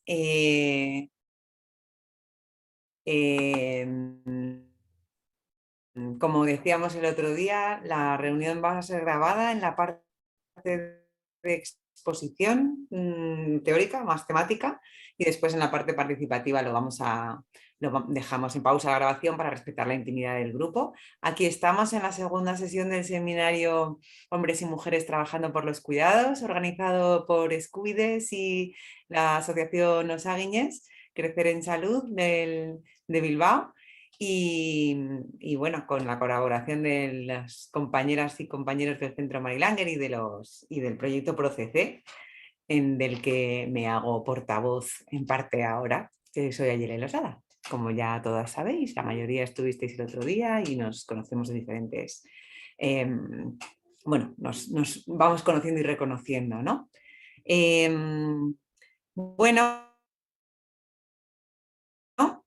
eh, como decíamos el otro día, la reunión va a ser grabada en la parte de exposición teórica, más temática, y después en la parte participativa dejamos en pausa la grabación para respetar la intimidad del grupo. Aquí estamos en la segunda sesión del seminario Hombres y Mujeres Trabajando por los Cuidados, organizado por Escúbides y la Asociación Oságuiñes, Crecer en Salud de Bilbao. Y bueno, con la colaboración de las compañeras y compañeros del Centro Mary Langer y del proyecto ProCC, del que me hago portavoz en parte ahora, que soy Ayele Losada. Como ya todas sabéis, la mayoría estuvisteis el otro día y nos conocemos de diferentes... bueno, nos vamos conociendo y reconociendo, ¿no? Bueno,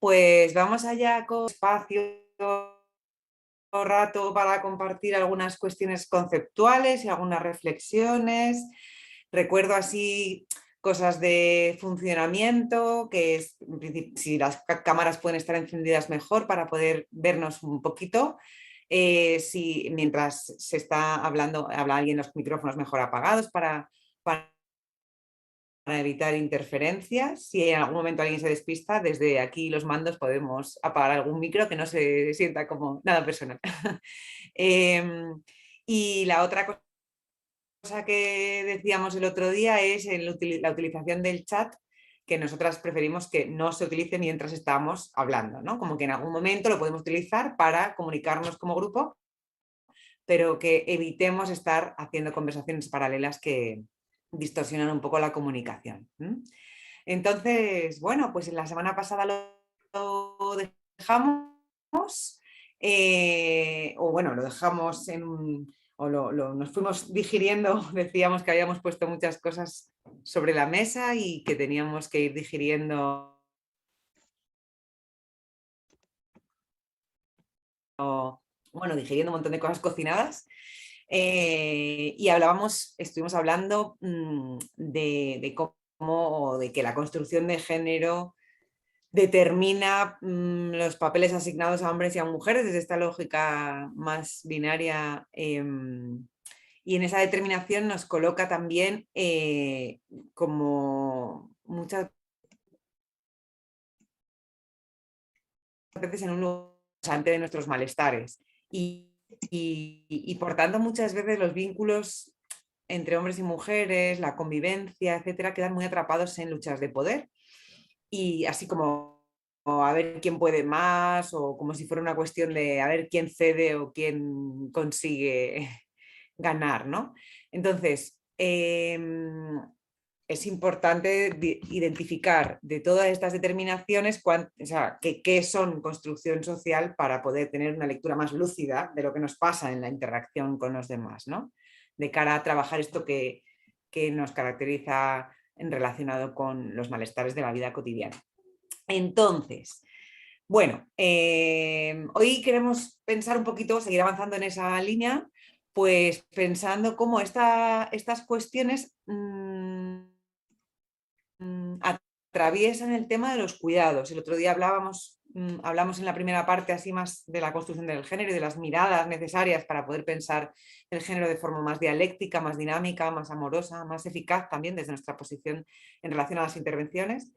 pues vamos allá con espacio rato para compartir algunas cuestiones conceptuales y algunas reflexiones. Recuerdo así cosas de funcionamiento, que es si las cámaras pueden estar encendidas mejor para poder vernos un poquito. Si mientras se está hablando, habla alguien, los micrófonos mejor apagados para evitar interferencias. Si en algún momento alguien se despista, desde aquí los mandos podemos apagar algún micro que no se sienta como nada personal. Y la otra cosa que decíamos el otro día es la utilización del chat, que nosotras preferimos que no se utilice mientras estamos hablando, ¿no? Como que en algún momento lo podemos utilizar para comunicarnos como grupo, pero que evitemos estar haciendo conversaciones paralelas que distorsionan un poco la comunicación. Entonces, bueno, pues la semana pasada lo dejamos, o bueno, lo dejamos nos fuimos digiriendo, decíamos que habíamos puesto muchas cosas sobre la mesa y que teníamos que ir digiriendo digiriendo un montón de cosas cocinadas. Y estuvimos hablando de cómo, de que la construcción de género determina los papeles asignados a hombres y a mujeres desde esta lógica más binaria, y en esa determinación nos coloca también como muchas veces en un lugar de nuestros malestares y por tanto muchas veces los vínculos entre hombres y mujeres, la convivencia, etcétera, quedan muy atrapados en luchas de poder y así como a ver quién puede más o como si fuera una cuestión de a ver quién cede o quién consigue ganar, ¿no? Entonces, es importante identificar de todas estas determinaciones qué son construcción social para poder tener una lectura más lúcida de lo que nos pasa en la interacción con los demás, ¿no? De cara a trabajar esto que nos caracteriza relacionado con los malestares de la vida cotidiana. Entonces, bueno, hoy queremos pensar un poquito, seguir avanzando en esa línea, pues pensando cómo estas cuestiones atraviesan el tema de los cuidados. El otro día hablamos en la primera parte así más de la construcción del género y de las miradas necesarias para poder pensar el género de forma más dialéctica, más dinámica, más amorosa, más eficaz también desde nuestra posición en relación a las intervenciones.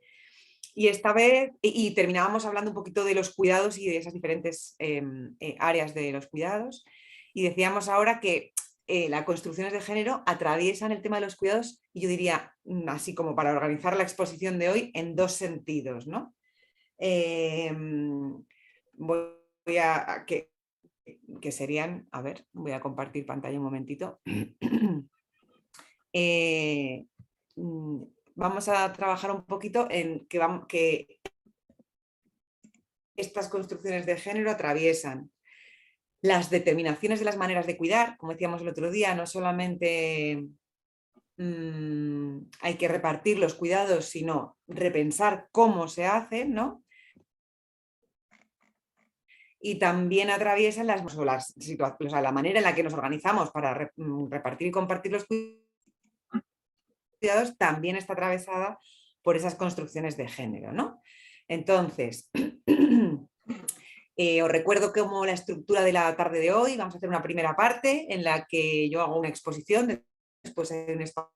Y esta vez, y terminábamos hablando un poquito de los cuidados y de esas diferentes áreas de los cuidados. Y decíamos ahora que las construcciones de género atraviesan el tema de los cuidados, y yo diría, así como para organizar la exposición de hoy, en dos sentidos, ¿no? Voy a que serían, a ver, voy a compartir pantalla un momentito. Vamos a trabajar un poquito en que estas construcciones de género atraviesan las determinaciones de las maneras de cuidar, como decíamos el otro día, no solamente hay que repartir los cuidados, sino repensar cómo se hacen, ¿no? Y también atraviesan la manera en la que nos organizamos para repartir y compartir los cuidados, también está atravesada por esas construcciones de género, ¿no? Entonces, os recuerdo cómo la estructura de la tarde de hoy. Vamos a hacer una primera parte en la que yo hago una exposición, después hay un espacio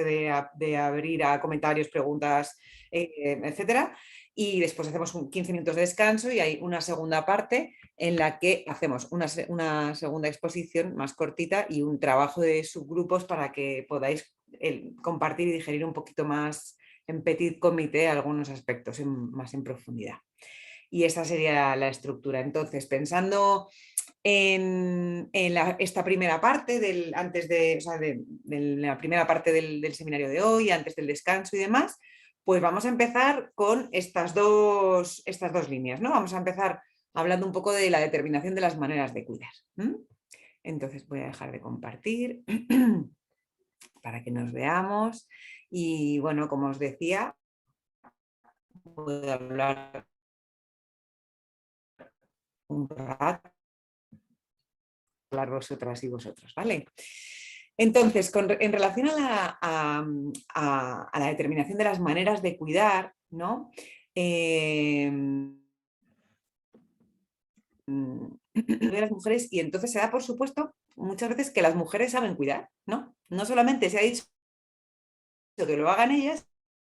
de abrir a comentarios, preguntas, etcétera. Y después hacemos 15 minutos de descanso y hay una segunda parte en la que hacemos una segunda exposición más cortita y un trabajo de subgrupos para que podáis compartir y digerir un poquito más en petit comité algunos aspectos más en profundidad. Y esa sería la estructura. Entonces, pensando en esta primera parte, la primera parte del seminario de hoy, antes del descanso y demás, pues vamos a empezar con estas dos líneas, ¿no? Vamos a empezar hablando un poco de la determinación de las maneras de cuidar. Entonces voy a dejar de compartir para que nos veamos. Y bueno, como os decía, voy a hablar un rato, hablar vosotras y vosotros, ¿vale? Entonces, en relación a la determinación de las maneras de cuidar, ¿no? De las mujeres, y entonces se da por supuesto muchas veces que las mujeres saben cuidar, ¿no? No solamente se ha dicho que lo hagan ellas,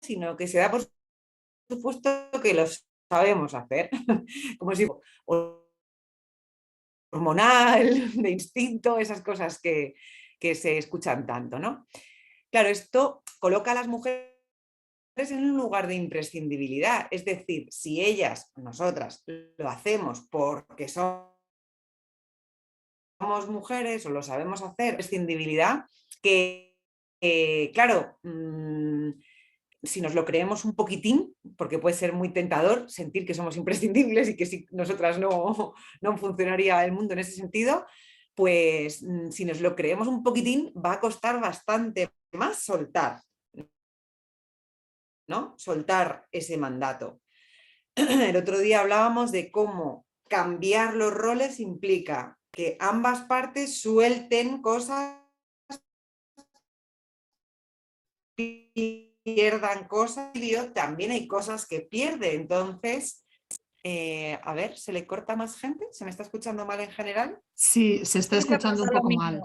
sino que se da por supuesto que lo sabemos hacer, como si hormonal, de instinto, esas cosas que se escuchan tanto, ¿no? Claro, esto coloca a las mujeres en un lugar de imprescindibilidad, es decir, si ellas, nosotras, lo hacemos porque somos mujeres o lo sabemos hacer, imprescindibilidad, claro, si nos lo creemos un poquitín, porque puede ser muy tentador sentir que somos imprescindibles y que si nosotras no funcionaría el mundo en ese sentido, pues si nos lo creemos un poquitín va a costar bastante más soltar, ¿no? Soltar ese mandato. El otro día hablábamos de cómo cambiar los roles implica que ambas partes suelten cosas, pierdan cosas, y también hay cosas que pierde. Entonces, a ver, ¿se le corta más gente? ¿Se me está escuchando mal en general? Sí, se está escuchando un poco mal.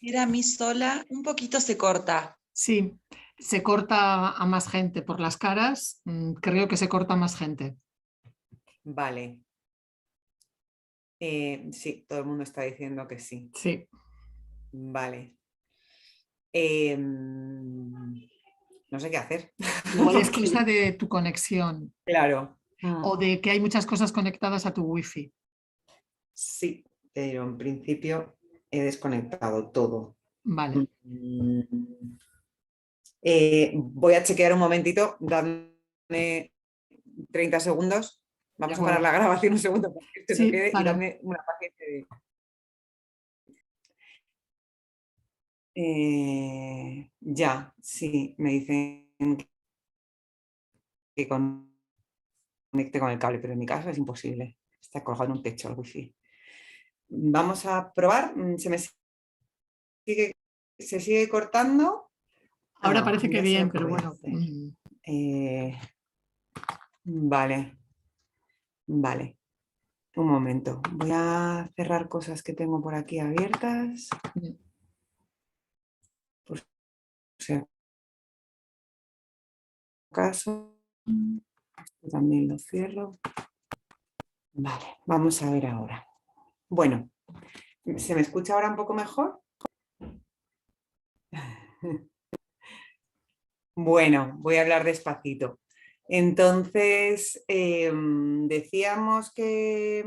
Era a mí sola, un poquito se corta. Sí, se corta a más gente por las caras, creo que se corta a más gente. Vale. Sí, todo el mundo está diciendo que sí. Sí. Vale. No sé qué hacer. Igual es cosa de tu conexión. Claro. O de que hay muchas cosas conectadas a tu wifi. Sí, pero en principio he desconectado todo. Vale. Voy a chequear un momentito, dadme 30 segundos. Vamos a parar la grabación un segundo para que esto no quede y dadme una paciencia. Ya, sí, me dicen que conecte con el cable, pero en mi caso es imposible. Está colgado en un techo el wifi. Vamos a probar. Se sigue cortando. Ahora parece que bien, pero bueno. Vale. Vale. Un momento. Voy a cerrar cosas que tengo por aquí abiertas. Por si acaso. También lo cierro. Vale, vamos a ver ahora. Bueno, ¿se me escucha ahora un poco mejor? Bueno, voy a hablar despacito. Entonces, decíamos que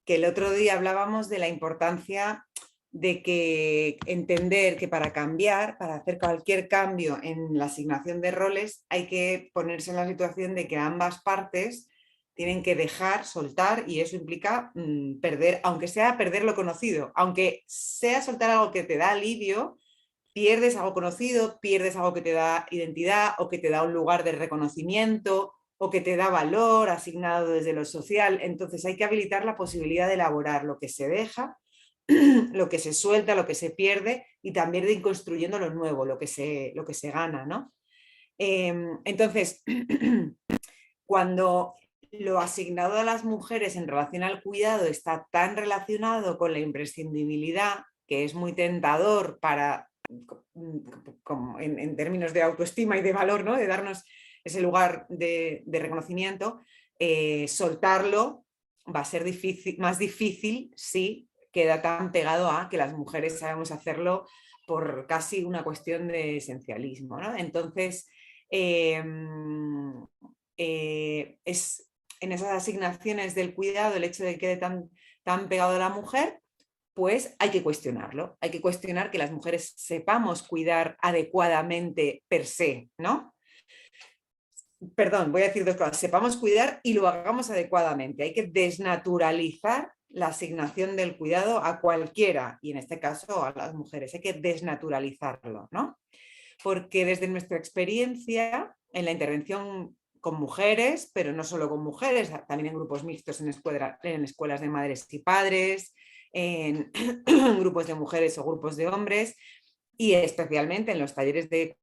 el otro día hablábamos de la importancia de que entender que para cambiar, para hacer cualquier cambio en la asignación de roles, hay que ponerse en la situación de que ambas partes tienen que dejar, soltar, y eso implica perder, aunque sea perder lo conocido, aunque sea soltar algo que te da alivio, pierdes algo conocido, pierdes algo que te da identidad o que te da un lugar de reconocimiento o que te da valor asignado desde lo social. Entonces hay que habilitar la posibilidad de elaborar lo que se deja lo que se suelta, lo que se pierde, y también de ir construyendo lo nuevo, lo que se gana, ¿no? Entonces, cuando lo asignado a las mujeres en relación al cuidado está tan relacionado con la imprescindibilidad, que es muy tentador para, como en términos de autoestima y de valor, ¿no? De darnos ese lugar de reconocimiento, soltarlo va a ser más difícil si queda tan pegado a que las mujeres sabemos hacerlo por casi una cuestión de esencialismo, ¿no? Entonces, es en esas asignaciones del cuidado, el hecho de que quede tan pegado a la mujer, pues hay que cuestionarlo. Hay que cuestionar que las mujeres sepamos cuidar adecuadamente per se, ¿no? Perdón, voy a decir dos cosas. Sepamos cuidar y lo hagamos adecuadamente. Hay que desnaturalizar la asignación del cuidado a cualquiera, y en este caso a las mujeres. Hay que desnaturalizarlo, ¿no? Porque desde nuestra experiencia en la intervención con mujeres, pero no solo con mujeres, también en grupos mixtos en escuelas de madres y padres, en grupos de mujeres o grupos de hombres, y especialmente en los talleres de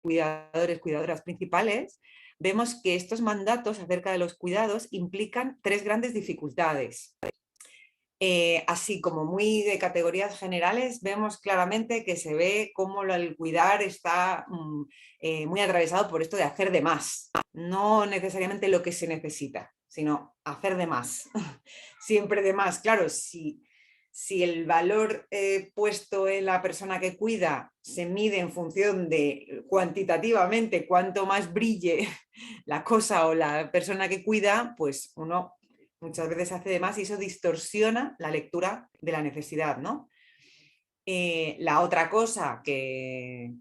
cuidadores, cuidadoras principales, vemos que estos mandatos acerca de los cuidados implican tres grandes dificultades. Así como muy de categorías generales, vemos claramente que se ve cómo el cuidar está muy atravesado por esto de hacer de más. No necesariamente lo que se necesita, sino hacer de más. Siempre de más. Claro, si el valor puesto en la persona que cuida se mide en función de cuantitativamente cuánto más brille la cosa o la persona que cuida, pues uno muchas veces hace de más y eso distorsiona la lectura de la necesidad, ¿no? La otra cosa que,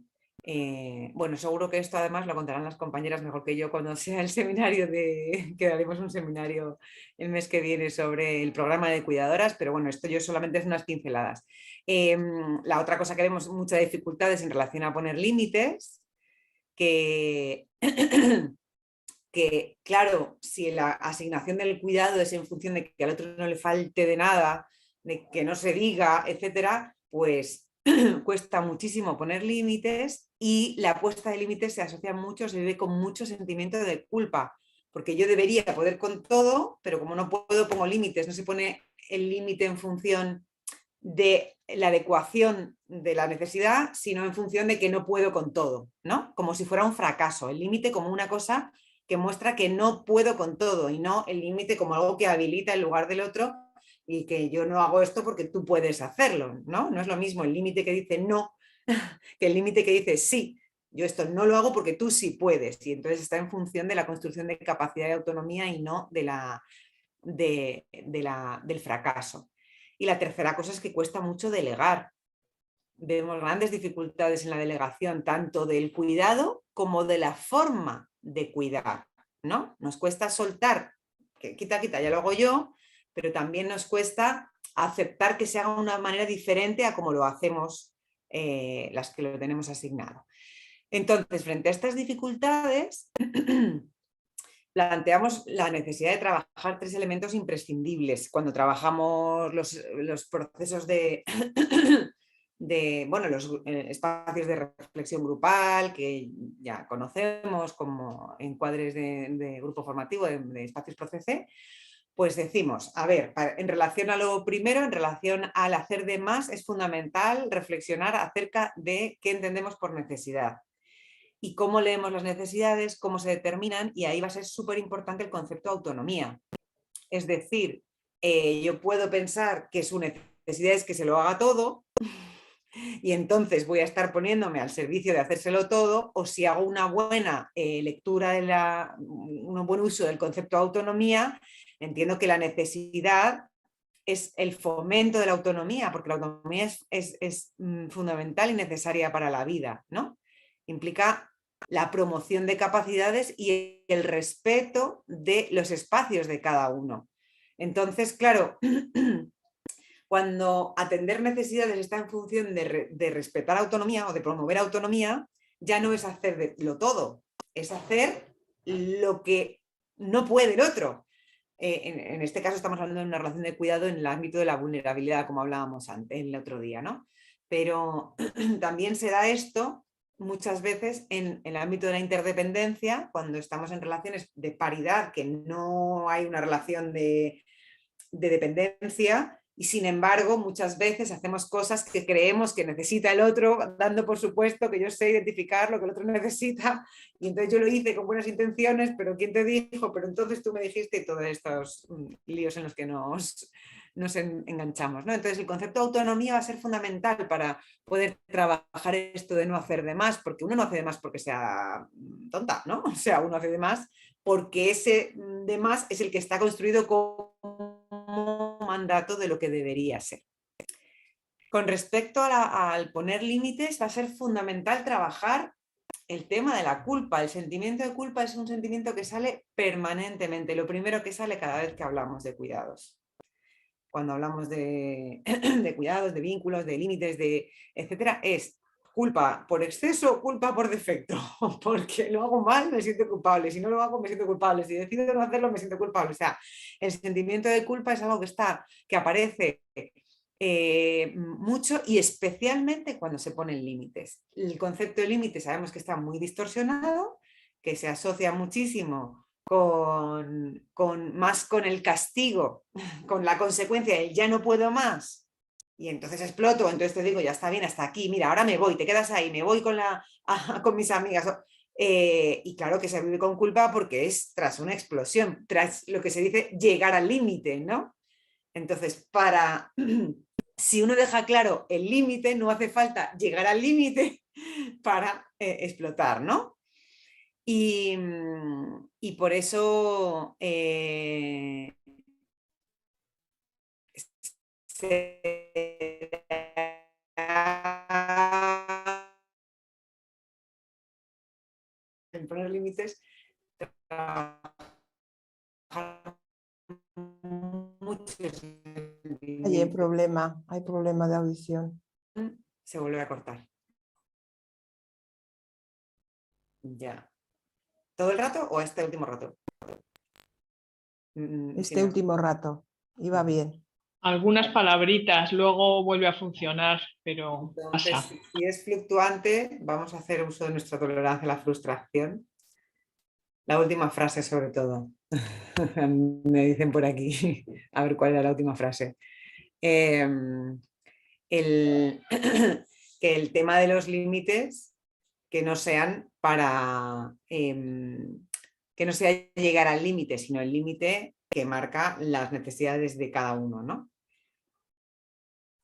bueno, seguro que esto además lo contarán las compañeras mejor que yo cuando sea el seminario que daremos un seminario el mes que viene sobre el programa de cuidadoras, pero bueno, esto yo solamente es unas pinceladas. La otra cosa que vemos muchas dificultades en relación a poner límites, que que, claro, si la asignación del cuidado es en función de que al otro no le falte de nada, de que no se diga, etcétera, pues cuesta muchísimo poner límites, y la puesta de límites se asocia mucho, se vive con mucho sentimiento de culpa, porque yo debería poder con todo, pero como no puedo, pongo límites. No se pone el límite en función de la adecuación de la necesidad, sino en función de que no puedo con todo, ¿no? Como si fuera un fracaso. El límite como una cosa que muestra que no puedo con todo, y no el límite como algo que habilita el lugar del otro y que yo no hago esto porque tú puedes hacerlo, ¿no? No es lo mismo el límite que dice no que el límite que dice sí, yo esto no lo hago porque tú sí puedes, y entonces está en función de la construcción de capacidad de autonomía y no del fracaso. Y la tercera cosa es que cuesta mucho delegar. Vemos grandes dificultades en la delegación, tanto del cuidado como de la forma de cuidar, ¿no? Nos cuesta soltar, que quita, ya lo hago yo, pero también nos cuesta aceptar que se haga de una manera diferente a como lo hacemos las que lo tenemos asignado. Entonces, frente a estas dificultades, planteamos la necesidad de trabajar tres elementos imprescindibles cuando trabajamos los procesos de bueno, los espacios de reflexión grupal que ya conocemos como encuadres de grupo formativo, de espacios PROCC. Pues decimos, a ver, en relación a lo primero, en relación al hacer de más, es fundamental reflexionar acerca de qué entendemos por necesidad y cómo leemos las necesidades, cómo se determinan, y ahí va a ser súper importante el concepto de autonomía. Es decir, yo puedo pensar que su necesidad es que se lo haga todo, y entonces voy a estar poniéndome al servicio de hacérselo todo, o si hago una buena lectura, un buen uso del concepto de autonomía, entiendo que la necesidad es el fomento de la autonomía, porque la autonomía es fundamental y necesaria para la vida, ¿no? Implica la promoción de capacidades y el respeto de los espacios de cada uno. Entonces, claro, cuando atender necesidades está en función de respetar autonomía o de promover autonomía, ya no es hacerlo todo, es hacer lo que no puede el otro. en este caso estamos hablando de una relación de cuidado en el ámbito de la vulnerabilidad, como hablábamos antes, el otro día, ¿no? Pero también se da esto muchas veces en el ámbito de la interdependencia, cuando estamos en relaciones de paridad, que no hay una relación de dependencia, y sin embargo muchas veces hacemos cosas que creemos que necesita el otro, dando por supuesto que yo sé identificar lo que el otro necesita, y entonces yo lo hice con buenas intenciones, pero ¿quién te dijo? Pero entonces tú me dijiste, y todos estos líos en los que nos enganchamos, ¿no? Entonces el concepto de autonomía va a ser fundamental para poder trabajar esto de no hacer de más, porque uno no hace de más porque sea tonta, ¿no? O sea, uno hace de más porque ese de más es el que está construido como mandato de lo que debería ser. Con respecto al poner límites, va a ser fundamental trabajar el tema de la culpa. El sentimiento de culpa es un sentimiento que sale permanentemente, lo primero que sale cada vez que hablamos de cuidados. Cuando hablamos de cuidados, de vínculos, de límites, de etcétera, es culpa por exceso, culpa por defecto, porque lo hago mal, me siento culpable, si no lo hago me siento culpable, si decido no hacerlo me siento culpable. O sea, el sentimiento de culpa es algo que aparece mucho y especialmente cuando se ponen límites. El concepto de límite sabemos que está muy distorsionado, que se asocia muchísimo más con el castigo, con la consecuencia del ya no puedo más, y entonces exploto, entonces te digo, ya está bien, hasta aquí, mira, ahora me voy, te quedas ahí, me voy con mis amigas. Y claro que se vive con culpa porque es tras una explosión, tras lo que se dice llegar al límite, ¿no? Entonces, si uno deja claro el límite, no hace falta llegar al límite para explotar, ¿no? Y por eso en poner límites, Hay problema de audición. se vuelve a cortar. Ya. ¿Todo el rato o este último rato? Este último rato. Iba bien. Algunas palabritas, luego vuelve a funcionar, pero Entonces, pasa. si es fluctuante, vamos a hacer uso de nuestra tolerancia a la frustración. La última frase, sobre todo. Me dicen por aquí. A ver cuál era la última frase. Que el tema de los límites que no sean para que no sea llegar al límite, sino el límite que marca las necesidades de cada uno, ¿no?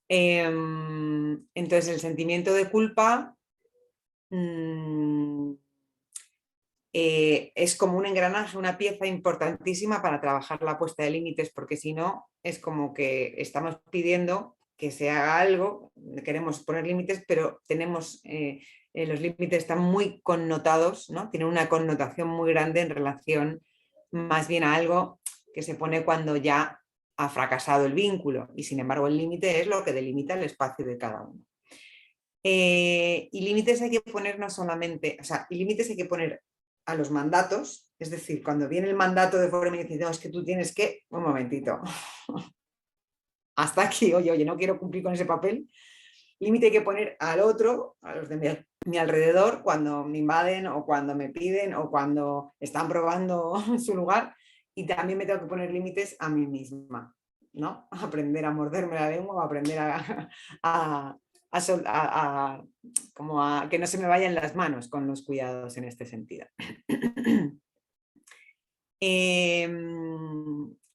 Entonces el sentimiento de culpa es como un engranaje, una pieza importantísima para trabajar la puesta de límites, porque si no es como que estamos pidiendo que se haga algo, queremos poner límites, pero tenemos los límites están muy connotados, ¿no? Tienen una connotación muy grande en relación más bien a algo que se pone cuando ya ha fracasado el vínculo, y sin embargo el límite es lo que delimita el espacio de cada uno. Y límites hay que poner no solamente, o sea, y límites hay que poner a los mandatos, es decir, cuando viene el mandato de forma y dice, no, es que tú tienes que, un momentito, hasta aquí, oye, no quiero cumplir con ese papel. Límite hay que poner al otro, a los de mi alrededor, cuando me invaden o cuando me piden o cuando están probando su lugar, y también me tengo que poner límites a mí misma, ¿no? Aprender a morderme la lengua, aprender como a que no se me vayan las manos con los cuidados en este sentido. Y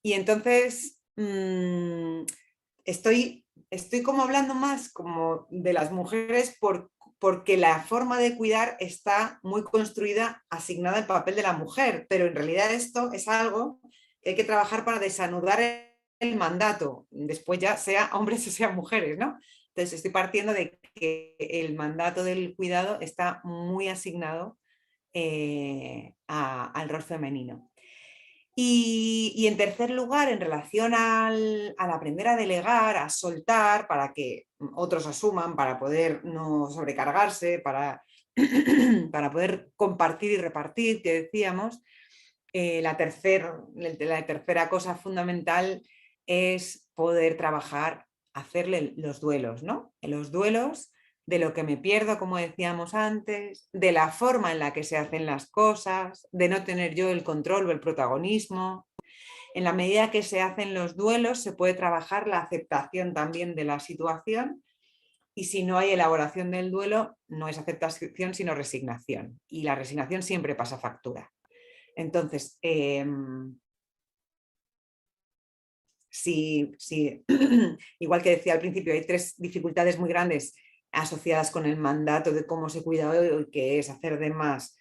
entonces estoy como hablando más como de las mujeres porque la forma de cuidar está muy construida, asignada al papel de la mujer, pero en realidad esto es algo que hay que trabajar para desanudar el mandato, después ya sea hombres o sea mujeres, ¿no? Entonces estoy partiendo de que el mandato del cuidado está muy asignado al rol femenino. Y en tercer lugar, en relación al aprender a delegar, a soltar para que otros asuman, para poder no sobrecargarse, para poder compartir y repartir, que decíamos, La tercera cosa fundamental es poder trabajar, hacerle los duelos, ¿no? Los duelos de lo que me pierdo, como decíamos antes, de la forma en la que se hacen las cosas, de no tener yo el control o el protagonismo. En la medida que se hacen los duelos, se puede trabajar la aceptación también de la situación, y si no hay elaboración del duelo, no es aceptación, sino resignación. Y la resignación siempre pasa factura. Entonces, igual que decía al principio, hay 3 dificultades muy grandes asociadas con el mandato de cómo se cuida hoy, que es hacer de más,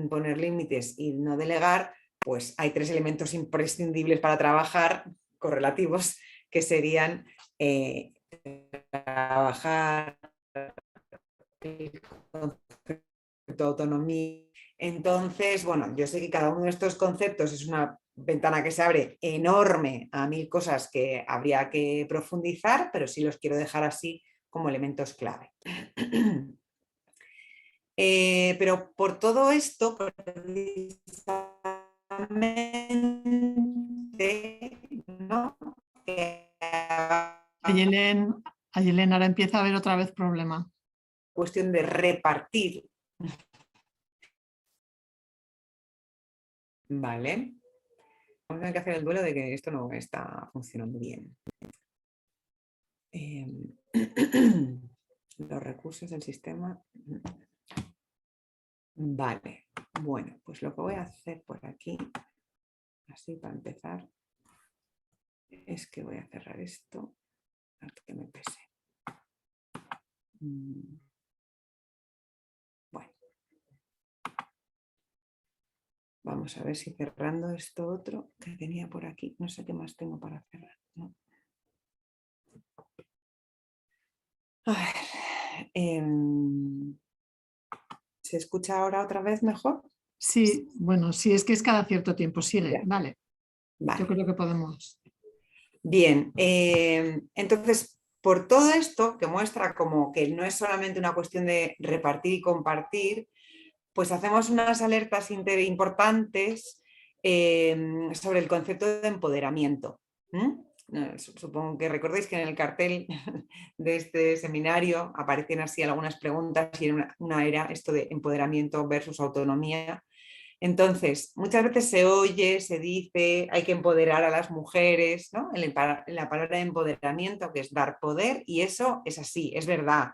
poner límites y no delegar, pues hay 3 elementos imprescindibles para trabajar, correlativos, que serían trabajar el concepto de autonomía. Entonces, bueno, yo sé que cada uno de estos conceptos es una ventana que se abre enorme a 1000 cosas que habría que profundizar, pero sí los quiero dejar así como elementos clave. Pero por todo esto, ¿no? Ayelen, ahora empieza a haber otra vez problema. Cuestión de repartir. Vale. Vamos a tener que hacer el duelo de que esto no está funcionando bien. Los recursos del sistema. Vale. Bueno, pues lo que voy a hacer por aquí, así para empezar, es que voy a cerrar esto hasta que me pese. Bueno. Vamos a ver si cerrando esto otro que tenía por aquí, no sé qué más tengo para cerrar, ¿no? A ver, ¿se escucha ahora otra vez mejor? Sí, bueno, sí, es que es cada cierto tiempo. Sigue, vale. Vale. Yo creo que podemos. Bien, entonces, por todo esto que muestra como que no es solamente una cuestión de repartir y compartir, pues hacemos unas alertas importantes sobre el concepto de empoderamiento. Supongo que recordéis que en el cartel de este seminario aparecen así algunas preguntas y una era esto de empoderamiento versus autonomía. Entonces, muchas veces se oye, se dice, hay que empoderar a las mujeres, ¿no? En la palabra empoderamiento, que es dar poder, y eso es así, es verdad.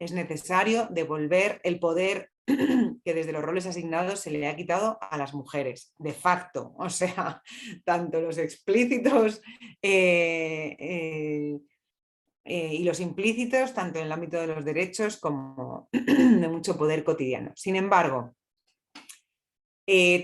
Es necesario devolver el poder que desde los roles asignados se le ha quitado a las mujeres, de facto. O sea, tanto los explícitos y los implícitos, tanto en el ámbito de los derechos como de mucho poder cotidiano. Sin embargo,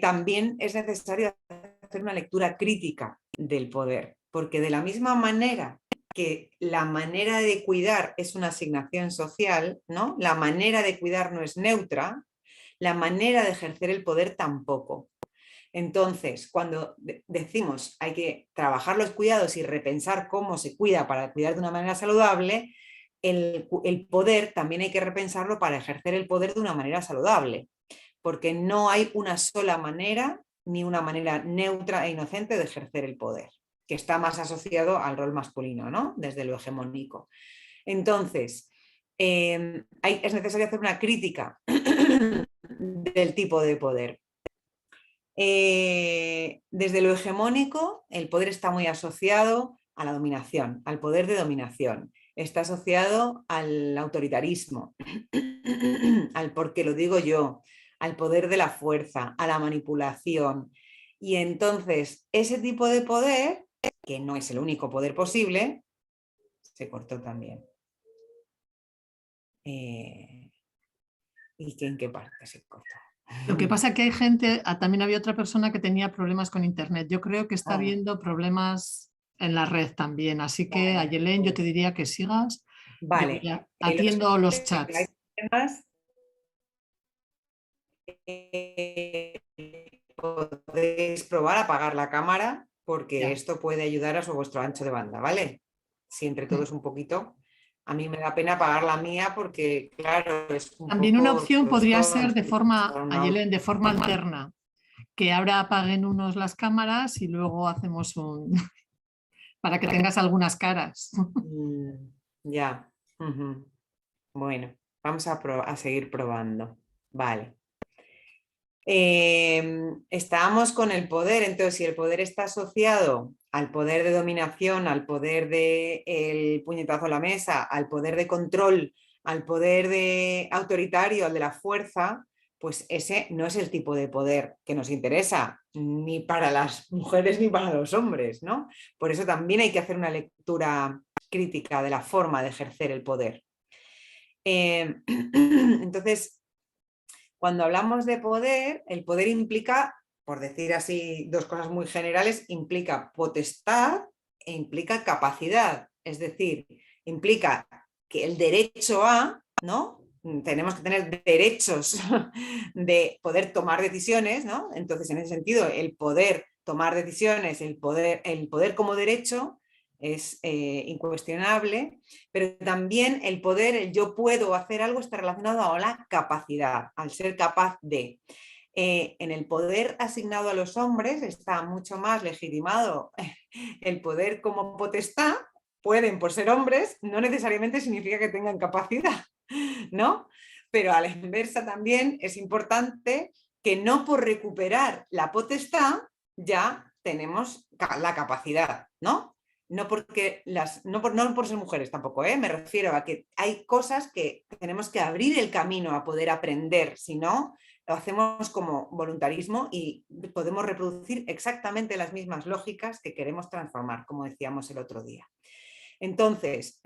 también es necesario hacer una lectura crítica del poder, porque de la misma manera que la manera de cuidar es una asignación social, ¿no? La manera de cuidar no es neutra, la manera de ejercer el poder tampoco. Entonces, cuando decimos hay que trabajar los cuidados y repensar cómo se cuida para cuidar de una manera saludable, el poder también hay que repensarlo para ejercer el poder de una manera saludable, porque no hay una sola manera ni una manera neutra e inocente de ejercer el poder, que está más asociado al rol masculino, ¿no? Desde lo hegemónico. Entonces, es necesario hacer una crítica del tipo de poder. Desde lo hegemónico, el poder está muy asociado a la dominación, al poder de dominación. Está asociado al autoritarismo, al porque lo digo yo, al poder de la fuerza, a la manipulación. Y entonces, ese tipo de poder, que no es el único poder posible, se cortó también. ¿Y en qué parte se cortó? Lo que pasa es que hay gente, también había otra persona que tenía problemas con internet. Yo creo que está habiendo problemas en la red también. Así que, Ayelen, yo te diría que sigas. Vale. Atiendo los chats. Podéis probar a apagar la cámara porque esto puede ayudar a vuestro ancho de banda, ¿vale? Si entre todos un poquito. A mí me da pena apagar la mía porque, claro, es un También poco una opción podría costoso, ser de forma, no, Ayelen, de forma alterna. que ahora apaguen unos las cámaras y luego hacemos un... para que tengas algunas caras. Ya. Ujú. Bueno, vamos a seguir probando. Vale. Estábamos con el poder, entonces si el poder está asociado al poder de dominación, al poder del puñetazo a la mesa, al poder de control, al poder de autoritario, al de la fuerza, pues ese no es el tipo de poder que nos interesa, ni para las mujeres ni para los hombres, ¿no? Por eso también hay que hacer una lectura crítica de la forma de ejercer el poder. Entonces, cuando hablamos de poder, el poder implica, por decir así dos cosas muy generales, implica potestad e implica capacidad. Es decir, implica que el derecho a, ¿no? Tenemos que tener derechos de poder tomar decisiones, ¿no? Entonces, en ese sentido, el poder tomar decisiones, el poder como derecho es incuestionable, pero también el poder, el yo puedo hacer algo, está relacionado a la capacidad, al ser capaz de. En el poder asignado a los hombres está mucho más legitimado el poder como potestad. Pueden, por ser hombres, no necesariamente significa que tengan capacidad, ¿no? Pero a la inversa también es importante que no por recuperar la potestad ya tenemos la capacidad, ¿no? No, porque no por ser mujeres tampoco, me refiero a que hay cosas que tenemos que abrir el camino a poder aprender, si no, lo hacemos como voluntarismo y podemos reproducir exactamente las mismas lógicas que queremos transformar, como decíamos el otro día. Entonces,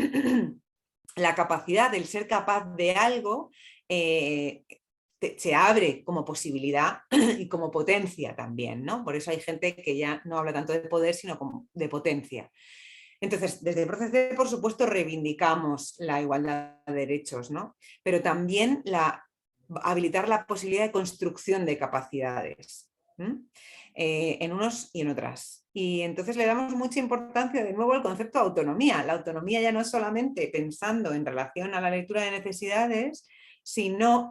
la capacidad del ser capaz de algo se abre como posibilidad y como potencia también, ¿no? Por eso hay gente que ya no habla tanto de poder, sino como de potencia. Entonces, desde el proceso, por supuesto, reivindicamos la igualdad de derechos, ¿no? Pero también habilitar la posibilidad de construcción de capacidades, en unos y en otras. Y entonces le damos mucha importancia de nuevo al concepto de autonomía. La autonomía ya no es solamente pensando en relación a la lectura de necesidades, sino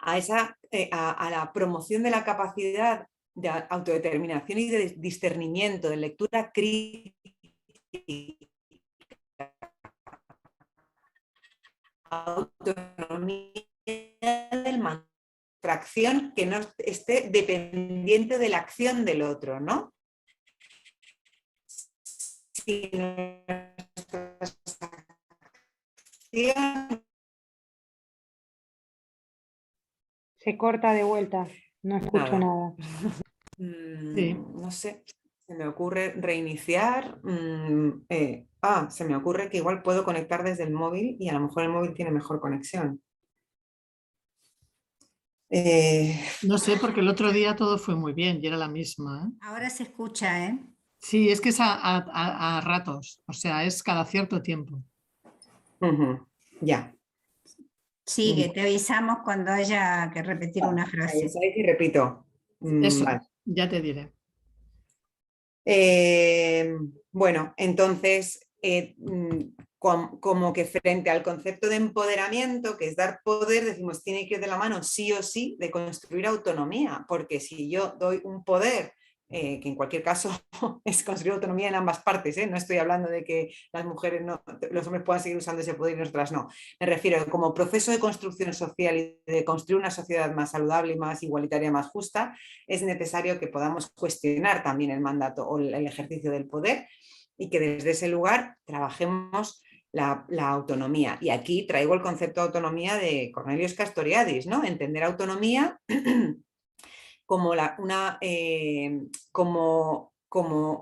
a la promoción de la capacidad de autodeterminación y de discernimiento, de lectura crítica, autonomía del mandato, acción que no esté dependiente de la acción del otro, ¿no? Si nuestras acciones... Se corta de vuelta, no escucho nada. Sí. No sé, se me ocurre reiniciar. Se me ocurre que igual puedo conectar desde el móvil y a lo mejor el móvil tiene mejor conexión. No sé, porque el otro día todo fue muy bien y era la misma, ¿eh? Ahora se escucha, ¿eh? Sí, es que es a ratos, o sea, es cada cierto tiempo. Ya. Sigue, te avisamos cuando haya que repetir una frase. Avisáis y repito. Eso, Vale. ya te diré. Bueno, entonces, como que frente al concepto de empoderamiento, que es dar poder, decimos, tiene que ir de la mano sí o sí de construir autonomía, porque si yo doy un poder, que en cualquier caso es construir autonomía en ambas partes, no estoy hablando de que las mujeres los hombres puedan seguir usando ese poder y nosotras no, me refiero como proceso de construcción social y de construir una sociedad más saludable, más igualitaria, más justa, es necesario que podamos cuestionar también el mandato o el ejercicio del poder y que desde ese lugar trabajemos la autonomía. Y aquí traigo el concepto de autonomía de Cornelius Castoriadis, ¿no? Entender autonomía como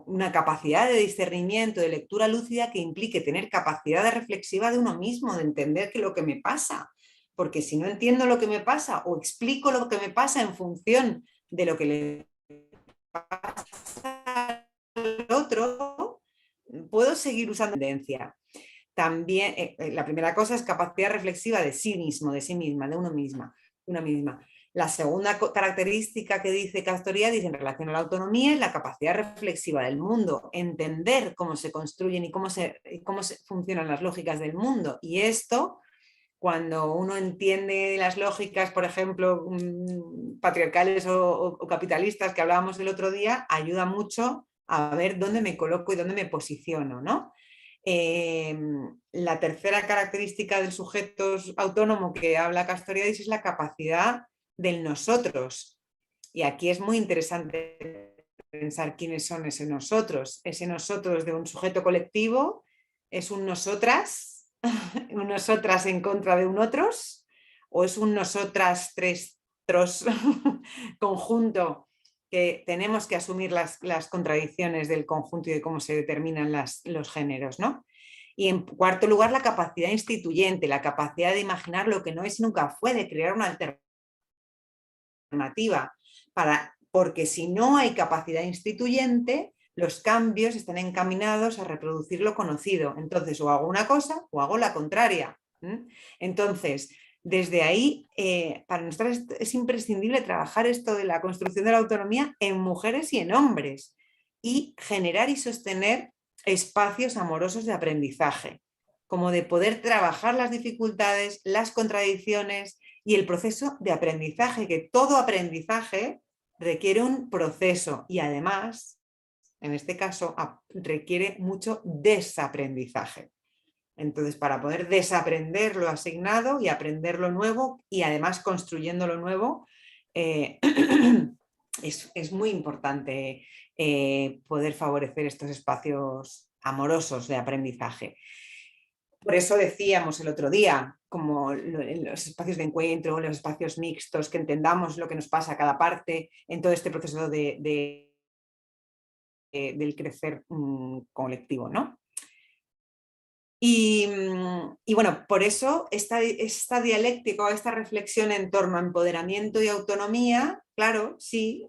una capacidad de discernimiento, de lectura lúcida que implique tener capacidad de reflexiva de uno mismo, de entender que lo que me pasa, porque si no entiendo lo que me pasa o explico lo que me pasa en función de lo que le pasa al otro, puedo seguir usando tendencia. También, la primera cosa es capacidad reflexiva de sí mismo, de sí misma, de una misma. La segunda característica que dice Castoriadis en relación a la autonomía es la capacidad reflexiva del mundo, entender cómo se construyen y cómo se funcionan las lógicas del mundo. Y esto cuando uno entiende las lógicas, por ejemplo, patriarcales o capitalistas que hablábamos el otro día, ayuda mucho a ver dónde me coloco y dónde me posiciono, ¿no? La tercera característica del sujeto autónomo que habla Castoriadis es la capacidad del nosotros. Y aquí es muy interesante pensar quiénes son ese nosotros. Ese nosotros de un sujeto colectivo es un nosotras, un nosotras en contra de un otros, o es un nosotras tres tros conjunto que tenemos que asumir las contradicciones del conjunto y de cómo se determinan los géneros, ¿no? Y en cuarto lugar, la capacidad instituyente, la capacidad de imaginar lo que no es y nunca fue, de crear una alternativa, porque si no hay capacidad instituyente, los cambios están encaminados a reproducir lo conocido. Entonces, o hago una cosa o hago la contraria. Entonces, desde ahí, para nosotros es imprescindible trabajar esto de la construcción de la autonomía en mujeres y en hombres y generar y sostener espacios amorosos de aprendizaje, como de poder trabajar las dificultades, las contradicciones y el proceso de aprendizaje, que todo aprendizaje requiere un proceso y además, en este caso, requiere mucho desaprendizaje. Entonces, para poder desaprender lo asignado y aprender lo nuevo y además construyendo lo nuevo, es muy importante poder favorecer estos espacios amorosos de aprendizaje. Por eso decíamos el otro día, como los espacios de encuentro, los espacios mixtos, que entendamos lo que nos pasa a cada parte en todo este proceso del crecer colectivo, ¿no? Y bueno, por eso esta dialéctica o esta reflexión en torno a empoderamiento y autonomía, claro, sí,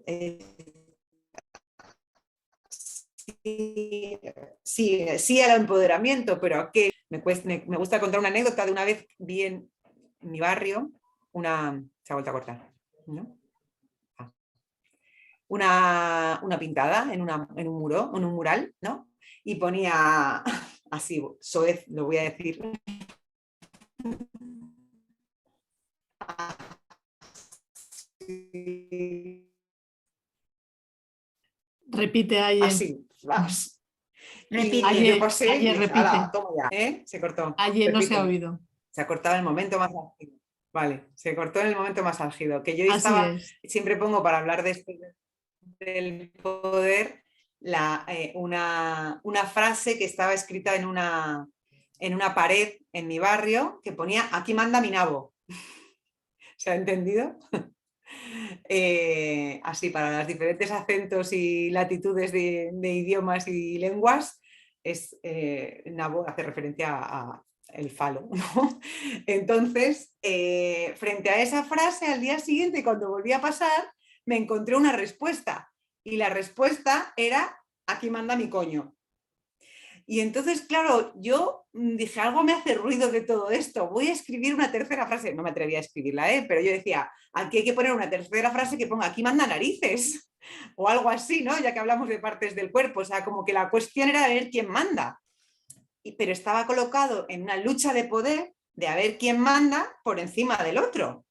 sí al empoderamiento, pero ¿a qué? Me gusta contar una anécdota de una vez vi en mi barrio se ha vuelto a cortar, ¿no? Una pintada en un muro, en un mural, ¿no? Y ponía así, soez, lo voy a decir. Repite ahí. Así, vas. Repite. Y yo pasé y dije, repite. "Ala, toma ya", se cortó. Ayer no se Repite. ha oído. Se ha cortado en el momento más álgido. Vale, se cortó en el momento más álgido. Que yo Así es. siempre pongo para hablar de esto del poder una frase que estaba escrita en una pared en mi barrio que ponía "aquí manda mi nabo". ¿Se ha entendido? Así, para los diferentes acentos y latitudes de idiomas y lenguas, nabo hace referencia a el falo, ¿no? Entonces, frente a esa frase, al día siguiente, cuando volví a pasar, me encontré una respuesta. Y la respuesta era "aquí manda mi coño". Y entonces, claro, yo dije, algo me hace ruido de todo esto, voy a escribir una tercera frase. No me atrevía a escribirla, pero yo decía, aquí hay que poner una tercera frase que ponga "aquí manda narices", o algo así, ¿no? Ya que hablamos de partes del cuerpo, o sea, como que la cuestión era de ver quién manda. Pero estaba colocado en una lucha de poder de a ver quién manda por encima del otro.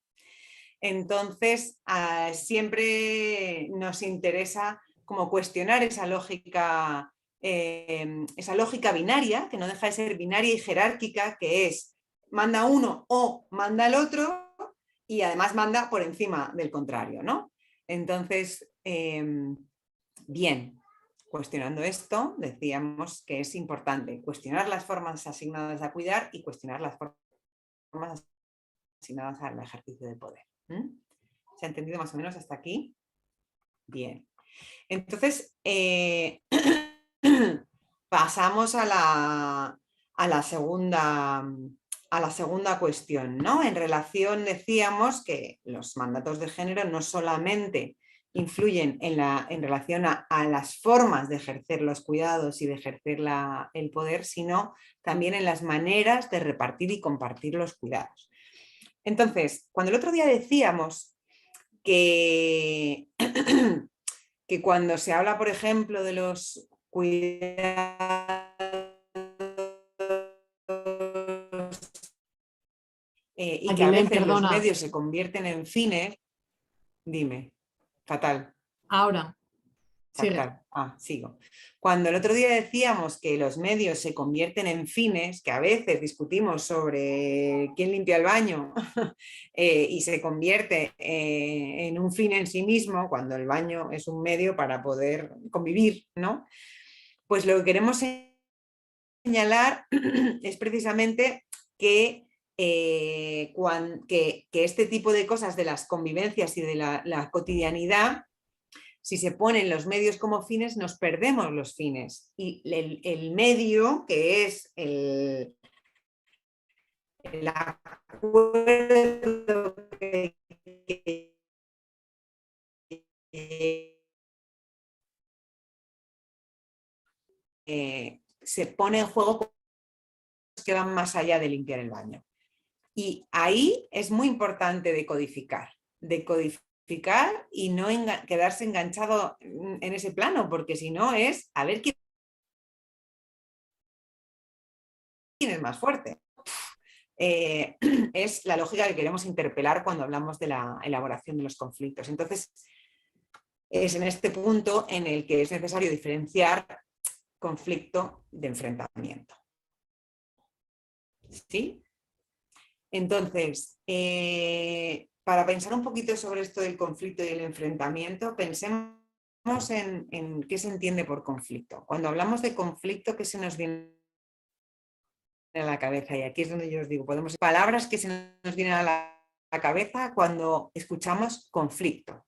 Entonces, siempre nos interesa como cuestionar esa lógica binaria, que no deja de ser binaria y jerárquica, que es manda uno o manda el otro y además manda por encima del contrario, ¿no? Entonces, bien, cuestionando esto, decíamos que es importante cuestionar las formas asignadas a cuidar y cuestionar las formas asignadas al ejercicio de poder. ¿Se ha entendido más o menos hasta aquí? Bien. Entonces, pasamos a la segunda cuestión, ¿no? En relación, decíamos que los mandatos de género no solamente influyen en relación a las formas de ejercer los cuidados y de ejercer el poder, sino también en las maneras de repartir y compartir los cuidados. Entonces, cuando el otro día decíamos que cuando se habla, por ejemplo, de los cuidados y que a Ayelén, veces los perdona. medios se convierten en fines. Dime, fatal. Ahora, sigue. Fatal. Sigo. Cuando el otro día decíamos que los medios se convierten en fines, que a veces discutimos sobre quién limpia el baño y se convierte en un fin en sí mismo, cuando el baño es un medio para poder convivir, ¿no? Pues lo que queremos señalar es precisamente que este tipo de cosas de las convivencias y de la cotidianidad, si se ponen los medios como fines, nos perdemos los fines. Y el medio, que es el acuerdo se pone en juego que van más allá de limpiar el baño. Y ahí es muy importante decodificar y no quedarse enganchado en ese plano, porque si no es a ver quién es más fuerte. Es la lógica que queremos interpelar cuando hablamos de la elaboración de los conflictos. Entonces, es en este punto en el que es necesario diferenciar conflicto de enfrentamiento. ¿Sí? Entonces, para pensar un poquito sobre esto del conflicto y el enfrentamiento, pensemos en qué se entiende por conflicto. Cuando hablamos de conflicto, ¿qué se nos viene a la cabeza? Y aquí es donde yo os digo, palabras que se nos vienen a la cabeza cuando escuchamos conflicto.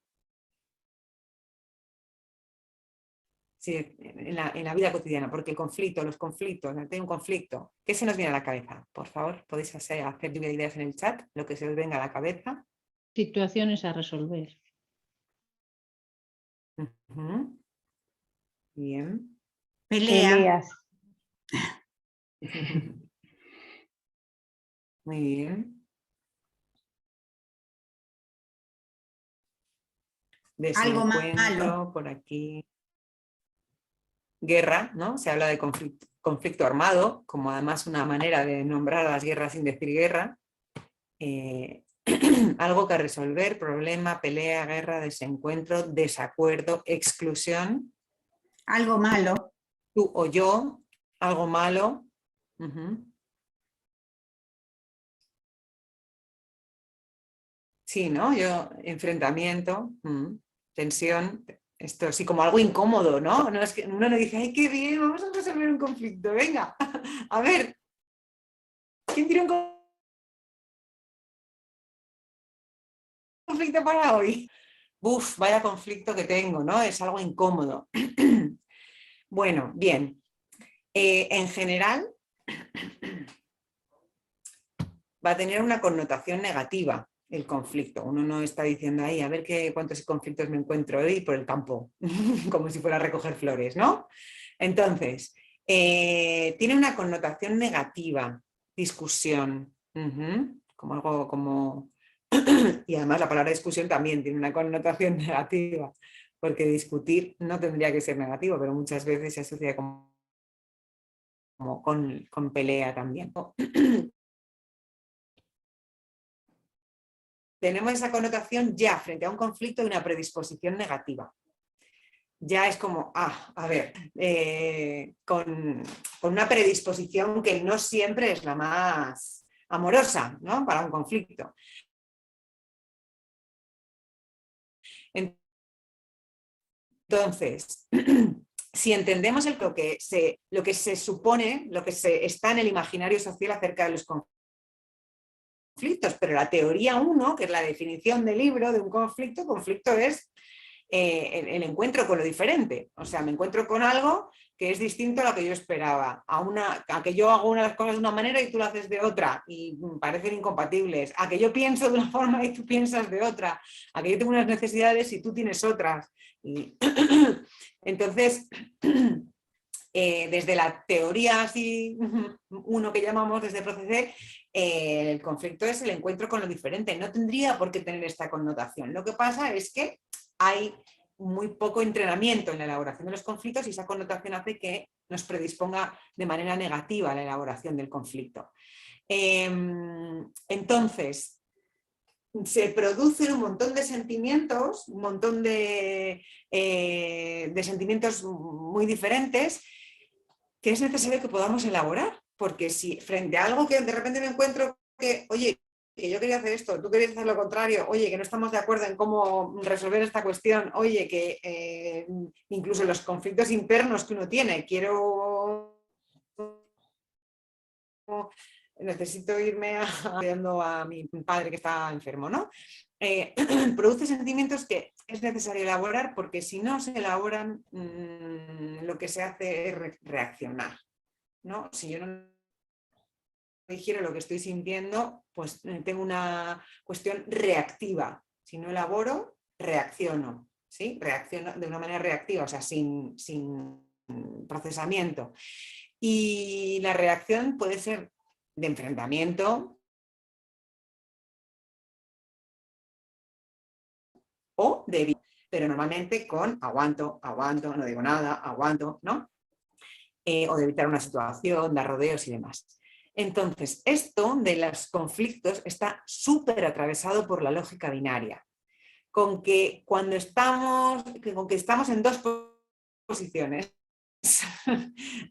Sí, en la vida cotidiana, porque los conflictos, tengo un conflicto. ¿Qué se nos viene a la cabeza? Por favor, podéis hacer lluvia de ideas en el chat, lo que se os venga a la cabeza. Situaciones a resolver. Bien. Peleas. Muy bien. Algo malo. Por aquí. Guerra, ¿no? Se habla de conflicto armado, como además una manera de nombrar a las guerras sin decir guerra. Algo que resolver, problema, pelea, guerra, desencuentro, desacuerdo, exclusión. Algo malo. Tú o yo, algo malo. Sí, ¿no? Enfrentamiento, tensión, esto sí, como algo incómodo, ¿no? No es que uno no dice, ay, qué bien, vamos a resolver un conflicto, venga, a ver, ¿quién tiene un conflicto para hoy? Uf, vaya conflicto que tengo, ¿no? Es algo incómodo. Bueno, bien. En general, va a tener una connotación negativa el conflicto. Uno no está diciendo ahí, a ver cuántos conflictos me encuentro hoy por el campo, como si fuera a recoger flores, ¿no? Entonces, tiene una connotación negativa, discusión, como algo como... Y además la palabra discusión también tiene una connotación negativa, porque discutir no tendría que ser negativo, pero muchas veces se asocia como con pelea también. Tenemos esa connotación ya frente a un conflicto y una predisposición negativa. Ya es como, a ver, con una predisposición que no siempre es la más amorosa, ¿no? Para un conflicto. Entonces, si entendemos lo que se supone, lo que está en el imaginario social acerca de los conflictos, pero la teoría 1, que es la definición del libro de un conflicto es el encuentro con lo diferente. O sea, me encuentro con algo que es distinto a lo que yo esperaba, a que yo hago unas cosas de una manera y tú lo haces de otra y parecen incompatibles, a que yo pienso de una forma y tú piensas de otra, a que yo tengo unas necesidades y tú tienes otras. Y entonces, desde la teoría así, uno que llamamos desde Proceder, el conflicto es el encuentro con lo diferente. No tendría por qué tener esta connotación. Lo que pasa es que hay muy poco entrenamiento en la elaboración de los conflictos y esa connotación hace que nos predisponga de manera negativa a la elaboración del conflicto. Entonces, se producen un montón de sentimientos, un montón de sentimientos muy diferentes que es necesario que podamos elaborar, porque si frente a algo que de repente me encuentro que, oye, que yo quería hacer esto, tú querías hacer lo contrario, oye, que no estamos de acuerdo en cómo resolver esta cuestión, oye, que incluso los conflictos internos que uno tiene, necesito irme a mi padre que está enfermo, ¿no? Produce sentimientos que es necesario elaborar porque si no se elaboran, lo que se hace es reaccionar, ¿no? Si yo no digiero lo que estoy sintiendo, pues tengo una cuestión reactiva. Si no elaboro, reacciono, ¿sí? Reacciono de una manera reactiva, o sea, sin procesamiento. Y la reacción puede ser de enfrentamiento o de... Pero normalmente con aguanto, no digo nada, aguanto, ¿no? O de evitar una situación, dar rodeos y demás. Entonces, esto de los conflictos está súper atravesado por la lógica binaria, con que cuando estamos en dos posiciones,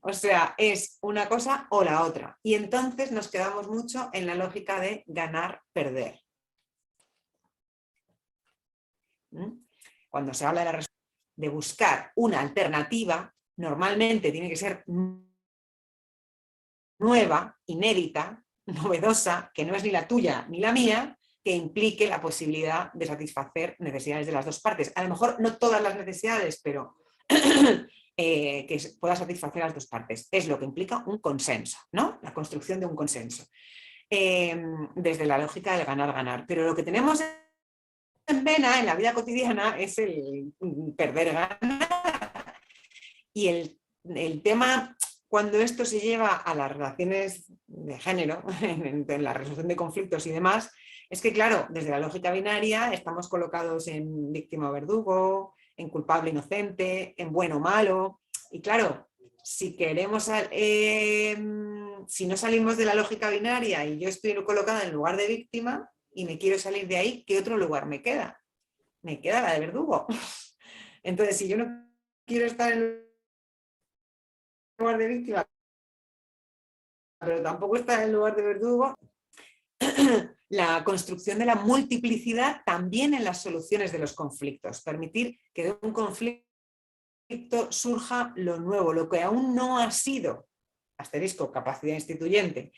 o sea, es una cosa o la otra, y entonces nos quedamos mucho en la lógica de ganar-perder. Cuando se habla de buscar una alternativa, normalmente tiene que ser nueva, inédita, novedosa, que no es ni la tuya ni la mía, que implique la posibilidad de satisfacer necesidades de las dos partes. A lo mejor no todas las necesidades, pero que pueda satisfacer a las dos partes. Es lo que implica un consenso, ¿no? La construcción de un consenso. Desde la lógica del ganar-ganar. Pero lo que tenemos en vena, en la vida cotidiana, es el perder-ganar. Y el tema, cuando esto se lleva a las relaciones de género, en la resolución de conflictos y demás, es que, claro, desde la lógica binaria estamos colocados en víctima o verdugo, en culpable inocente, en bueno o malo. Y claro, si queremos, si no salimos de la lógica binaria y yo estoy colocada en lugar de víctima y me quiero salir de ahí, ¿qué otro lugar me queda? Me queda la de verdugo. Entonces, si yo no quiero estar en el lugar de víctima, pero tampoco estar en el lugar de verdugo, la construcción de la multiplicidad también en las soluciones de los conflictos, permitir que de un conflicto surja lo nuevo, lo que aún no ha sido, asterisco, capacidad instituyente,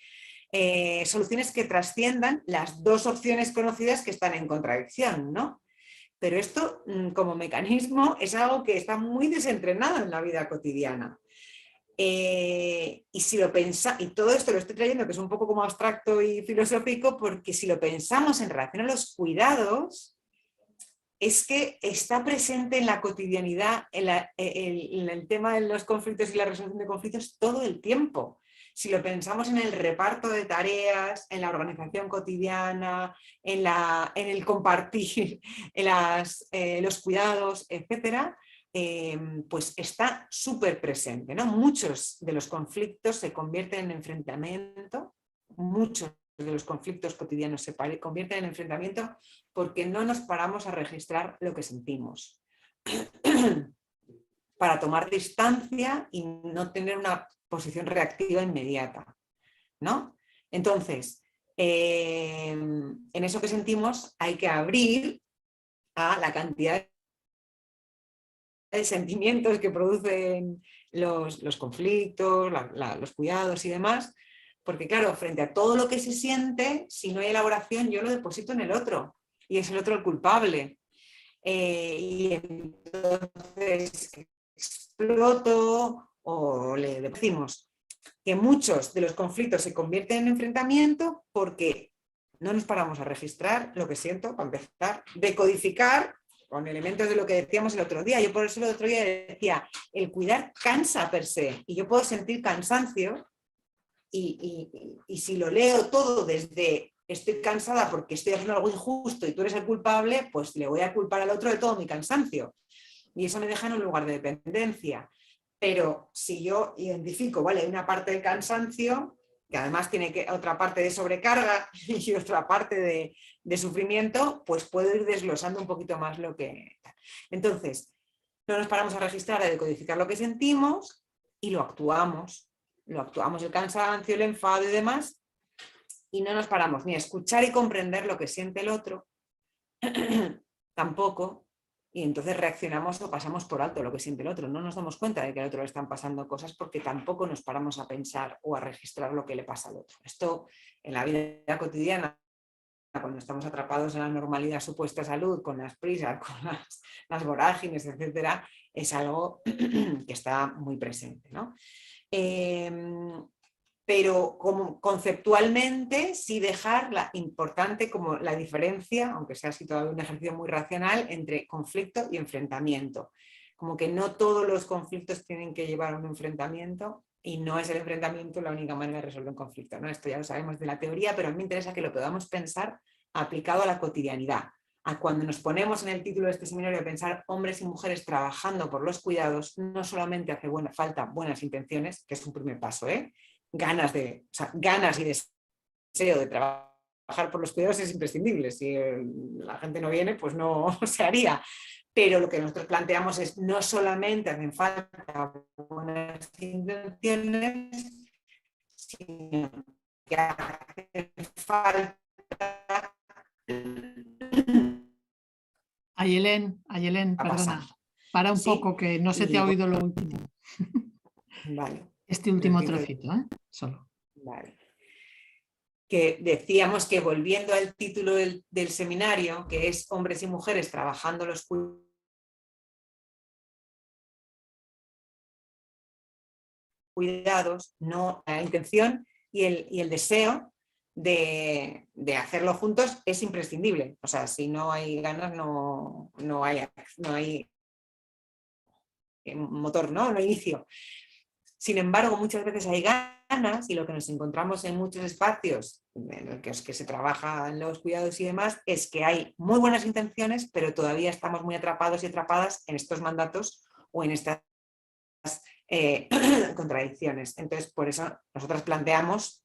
soluciones que trasciendan las dos opciones conocidas que están en contradicción, ¿no? Pero esto, como mecanismo, es algo que está muy desentrenado en la vida cotidiana. Y si lo y todo esto lo estoy trayendo, que es un poco como abstracto y filosófico, porque si lo pensamos en relación a los cuidados, es que está presente en la cotidianidad, en el tema de los conflictos y la resolución de conflictos todo el tiempo. Si lo pensamos en el reparto de tareas, en la organización cotidiana, en el compartir, en los cuidados, etcétera, pues está súper presente, ¿no? Muchos de los conflictos se convierten en enfrentamiento, muchos de los conflictos cotidianos se convierten en enfrentamiento porque no nos paramos a registrar lo que sentimos para tomar distancia y no tener una posición reactiva inmediata, ¿no? Entonces, en eso que sentimos hay que abrir a la cantidad de sentimientos que producen los conflictos, los cuidados y demás, porque claro, frente a todo lo que se siente, si no hay elaboración, yo lo deposito en el otro y es el otro el culpable. Y entonces exploto o le decimos que muchos de los conflictos se convierten en enfrentamiento porque no nos paramos a registrar lo que siento, para empezar, decodificar con elementos de lo que decíamos el otro día. Yo por eso el otro día decía, el cuidar cansa per se, y yo puedo sentir cansancio y si lo leo todo desde estoy cansada porque estoy haciendo algo injusto y tú eres el culpable, pues le voy a culpar al otro de todo mi cansancio. Y eso me deja en un lugar de dependencia. Pero si yo identifico, vale, hay una parte del cansancio, que además tiene otra parte de sobrecarga y otra parte de sufrimiento, pues puedo ir desglosando un poquito más lo que... Entonces, no nos paramos a registrar, a decodificar lo que sentimos y lo actuamos. Lo actuamos, el cansancio, el enfado y demás, y no nos paramos ni a escuchar y comprender lo que siente el otro, tampoco, y entonces reaccionamos o pasamos por alto lo que siente el otro. No nos damos cuenta de que al otro le están pasando cosas porque tampoco nos paramos a pensar o a registrar lo que le pasa al otro. Esto en la vida cotidiana, cuando estamos atrapados en la normalidad supuesta salud, con las prisas, con las vorágines, etcétera, es algo que está muy presente, ¿no? Pero como conceptualmente sí dejar importante como la diferencia, aunque sea así todavía un ejercicio muy racional, entre conflicto y enfrentamiento. Como que no todos los conflictos tienen que llevar a un enfrentamiento y no es el enfrentamiento la única manera de resolver un conflicto, ¿no? Esto ya lo sabemos de la teoría, pero a mí me interesa que lo podamos pensar aplicado a la cotidianidad. A cuando nos ponemos en el título de este seminario a pensar hombres y mujeres trabajando por los cuidados, no solamente hace falta buenas intenciones, que es un primer paso, ganas y deseo de trabajar por los cuidados es imprescindible. Si la gente no viene, pues no se haría. Pero lo que nosotros planteamos es no solamente hacen falta buenas intenciones, sino que hace falta... Ayelén, perdona. Para un poco que no se te ha oído lo último. Vale. Este último trocito, solo. Vale. Que decíamos que volviendo al título del seminario, que es hombres y mujeres trabajando los cuidados, no la intención y el deseo de hacerlo juntos es imprescindible. O sea, si no hay ganas, no hay motor, no hay inicio. Sin embargo, muchas veces hay ganas y lo que nos encontramos en muchos espacios en los que se trabaja en los cuidados y demás es que hay muy buenas intenciones, pero todavía estamos muy atrapados y atrapadas en estos mandatos o en estas contradicciones. Entonces, por eso nosotros planteamos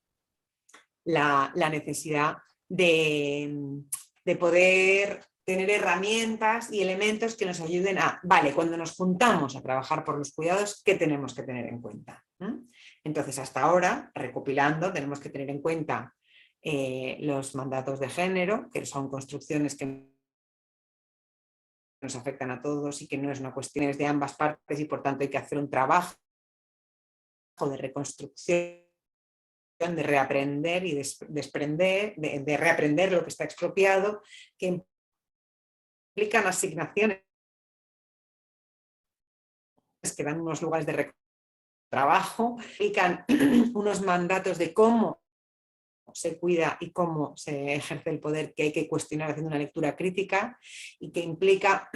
la necesidad de poder tener herramientas y elementos que nos ayuden a, vale, cuando nos juntamos a trabajar por los cuidados, ¿qué tenemos que tener en cuenta? Entonces, hasta ahora, recopilando, tenemos que tener en cuenta los mandatos de género, que son construcciones que nos afectan a todos y que no es una cuestión de ambas partes y por tanto hay que hacer un trabajo de reconstrucción, de reaprender y desprender, de reaprender lo que está expropiado, que implican asignaciones que dan unos lugares de trabajo, implican unos mandatos de cómo se cuida y cómo se ejerce el poder que hay que cuestionar haciendo una lectura crítica y que implica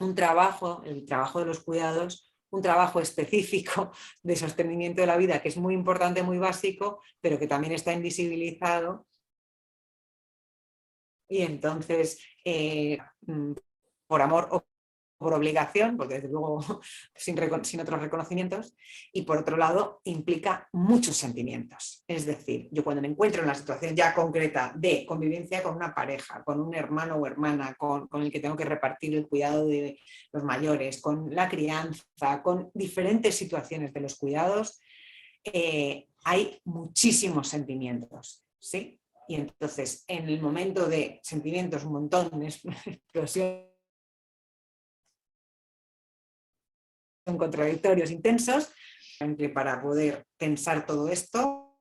un trabajo, el trabajo de los cuidados, un trabajo específico de sostenimiento de la vida que es muy importante, muy básico, pero que también está invisibilizado. Y entonces, por amor o por obligación, porque desde luego sin otros reconocimientos, y por otro lado implica muchos sentimientos. Es decir, yo cuando me encuentro en la situación ya concreta de convivencia con una pareja, con un hermano o hermana, con el que tengo que repartir el cuidado de los mayores, con la crianza, con diferentes situaciones de los cuidados, hay muchísimos sentimientos, ¿sí? Y entonces, en el momento de sentimientos, un montón de explosión, son contradictorios, intensos, aunque para poder pensar todo esto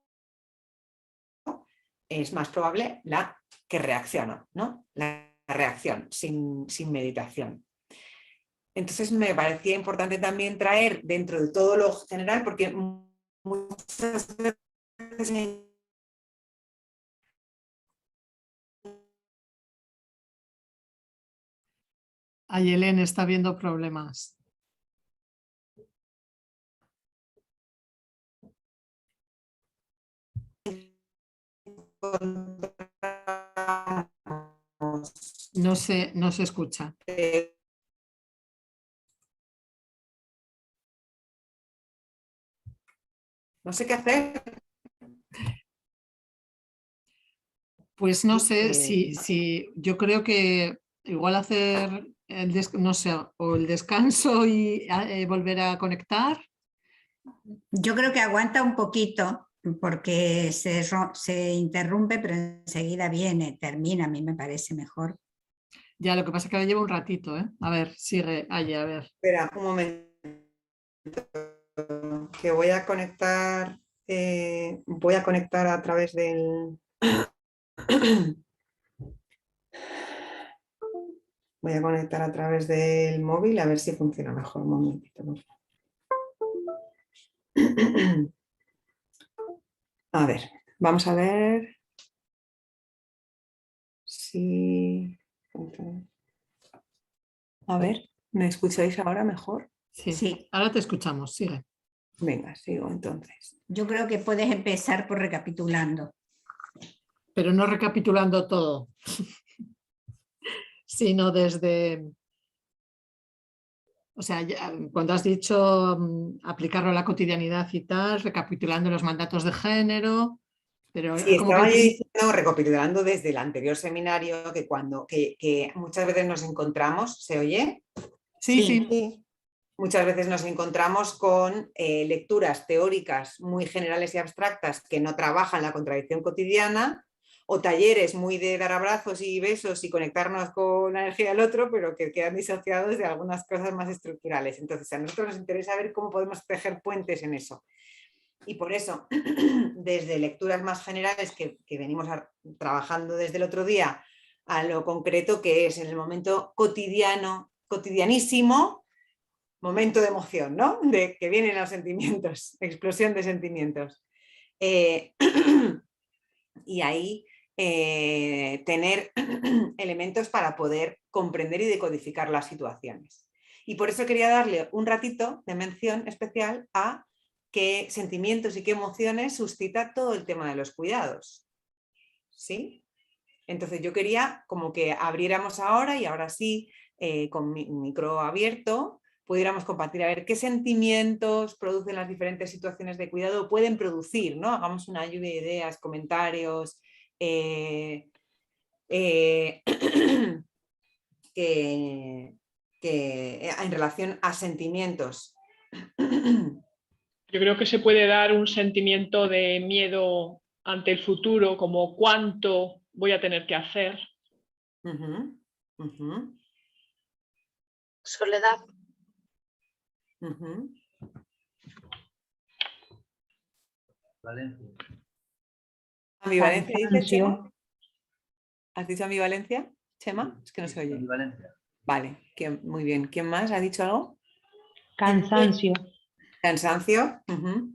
es más probable la que reacciona, ¿no? La reacción sin meditación. Entonces me parecía importante también traer dentro de todo lo general, porque muchas veces Ayelén está viendo problemas. No se escucha. No sé qué hacer. Pues no sé Eh, si yo creo que igual hacer no sé, o el descanso y volver a conectar. Yo creo que aguanta un poquito porque se interrumpe, pero enseguida viene, termina, a mí me parece mejor. Ya, lo que pasa es que ahora lleva un ratito, ¿eh? A ver, sigue allí, a ver. Espera, un momento. Que voy a conectar a través del. Voy a conectar a través del móvil a ver si funciona mejor. Un momentito. A ver, vamos a ver si. A ver, ¿me escucháis ahora mejor? Sí, Sí, ahora te escuchamos, sigue. Venga, sigo entonces. yo creo que puedes empezar por recapitulando. Pero no recapitulando todo, sino desde, o sea, cuando has dicho aplicarlo a la cotidianidad y tal, recapitulando los mandatos de género, pero Sí, como que estaba yo diciendo, recapitulando desde el anterior seminario, que muchas veces nos encontramos, ¿se oye? Sí, sí, Sí, Muchas veces nos encontramos con lecturas teóricas muy generales y abstractas que no trabajan la contradicción cotidiana, o talleres muy de dar abrazos y besos y conectarnos con la energía del otro, pero que quedan disociados de algunas cosas más estructurales. Entonces, a nosotros nos interesa ver cómo podemos tejer puentes en eso. Y por eso, desde lecturas más generales que venimos trabajando desde el otro día, a lo concreto que es en el momento cotidiano, cotidianísimo, momento de emoción, ¿no? De que vienen los sentimientos, explosión de sentimientos. Y ahí tener elementos para poder comprender y decodificar las situaciones. Y por eso quería darle un ratito de mención especial a qué sentimientos y qué emociones suscita todo el tema de los cuidados. ¿Sí? Entonces yo quería como que abriéramos ahora y ahora sí, con mi micro abierto, pudiéramos compartir a ver qué sentimientos producen las diferentes situaciones de cuidado, pueden producir, ¿no? Hagamos una lluvia de ideas, comentarios, que en relación a sentimientos. Yo creo que se puede dar un sentimiento de miedo ante el futuro, como cuánto voy a tener que hacer. Uh-huh, uh-huh, Soledad. uh-huh. Valencia. ¿Ambivalencia dices, Chema? Cansancio. ¿Has dicho ambivalencia, Chema? Es que no se oye. Valencia. Vale, muy bien. ¿Quién más ha dicho algo? Cansancio. Cansancio. Uh-huh.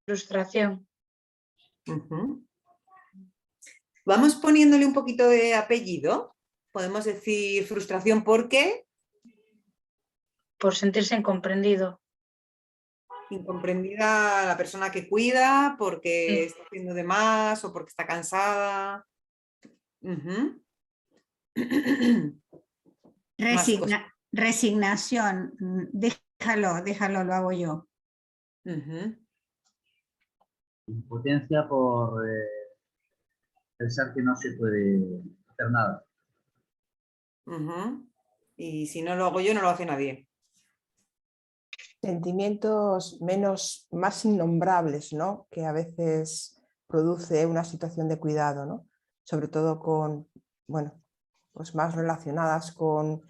Frustración. Uh-huh. Vamos poniéndole un poquito de apellido. Podemos decir frustración, ¿por qué? Por sentirse incomprendido. Incomprendida la persona que cuida, porque está haciendo de más o porque está cansada. Uh-huh. Resignación. Déjalo, lo hago yo. Uh-huh. Impotencia por pensar que no se puede hacer nada. Uh-huh. Y si no lo hago yo, no lo hace nadie. sentimientos más innombrables, ¿no? Que a veces produce una situación de cuidado, ¿no? Sobre todo con, bueno, pues más relacionadas con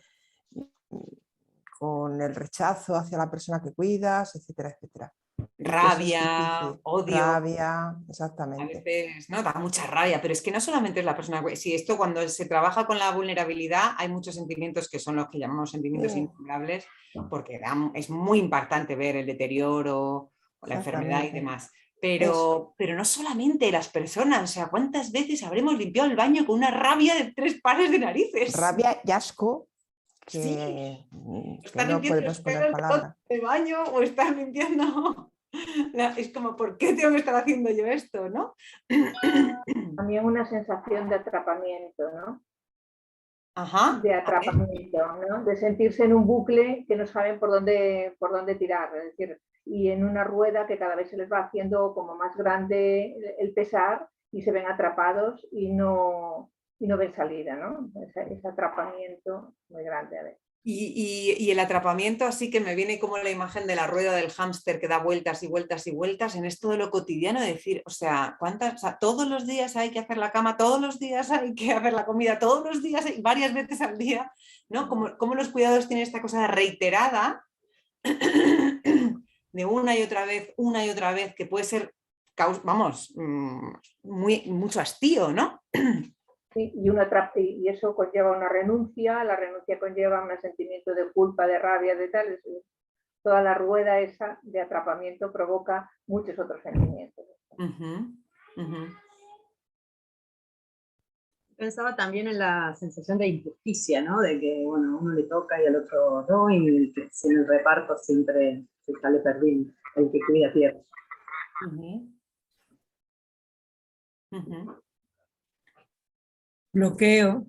el rechazo hacia la persona que cuidas, etcétera, etcétera. Rabia, odio. Rabia, A exactamente. veces, ¿no? Da mucha rabia, pero es que no solamente es la persona, si esto cuando se trabaja con la vulnerabilidad hay muchos sentimientos que son los que llamamos sentimientos innombrables, porque es muy impactante ver el deterioro o la enfermedad y demás. Pero no solamente las personas, o sea, ¿cuántas veces habremos limpiado el baño con una rabia de 3 pares de narices? Rabia y asco que, sí. que no podemos poner palabra. ¿De baño o estás limpiando? Es como, ¿por qué tengo que estar haciendo yo esto? ¿No? También una sensación de atrapamiento, ¿no? Ajá. de atrapamiento, ¿no? De sentirse en un bucle que no saben por dónde tirar, es decir, y en una rueda que cada vez se les va haciendo como más grande el pesar y se ven atrapados y no ven salida, ¿no? Ese atrapamiento muy grande a veces. Y el atrapamiento, así que me viene como la imagen de la rueda del hámster que da vueltas y vueltas y vueltas en esto de lo cotidiano, de decir, o sea, todos los días hay que hacer la cama, todos los días hay que hacer la comida, todos los días, varias veces al día, ¿no? Como los cuidados tienen esta cosa reiterada de una y otra vez, que puede ser, vamos, mucho hastío, ¿no? Sí, y eso conlleva una renuncia, la renuncia conlleva un sentimiento de culpa, de rabia, de tal. Toda la rueda esa de atrapamiento provoca muchos otros sentimientos. Pensaba también en la sensación de injusticia, ¿no? De que, bueno, a uno le toca y al otro no, y que en el reparto siempre se sale perdiendo, el que cuida tierra. Bloqueo.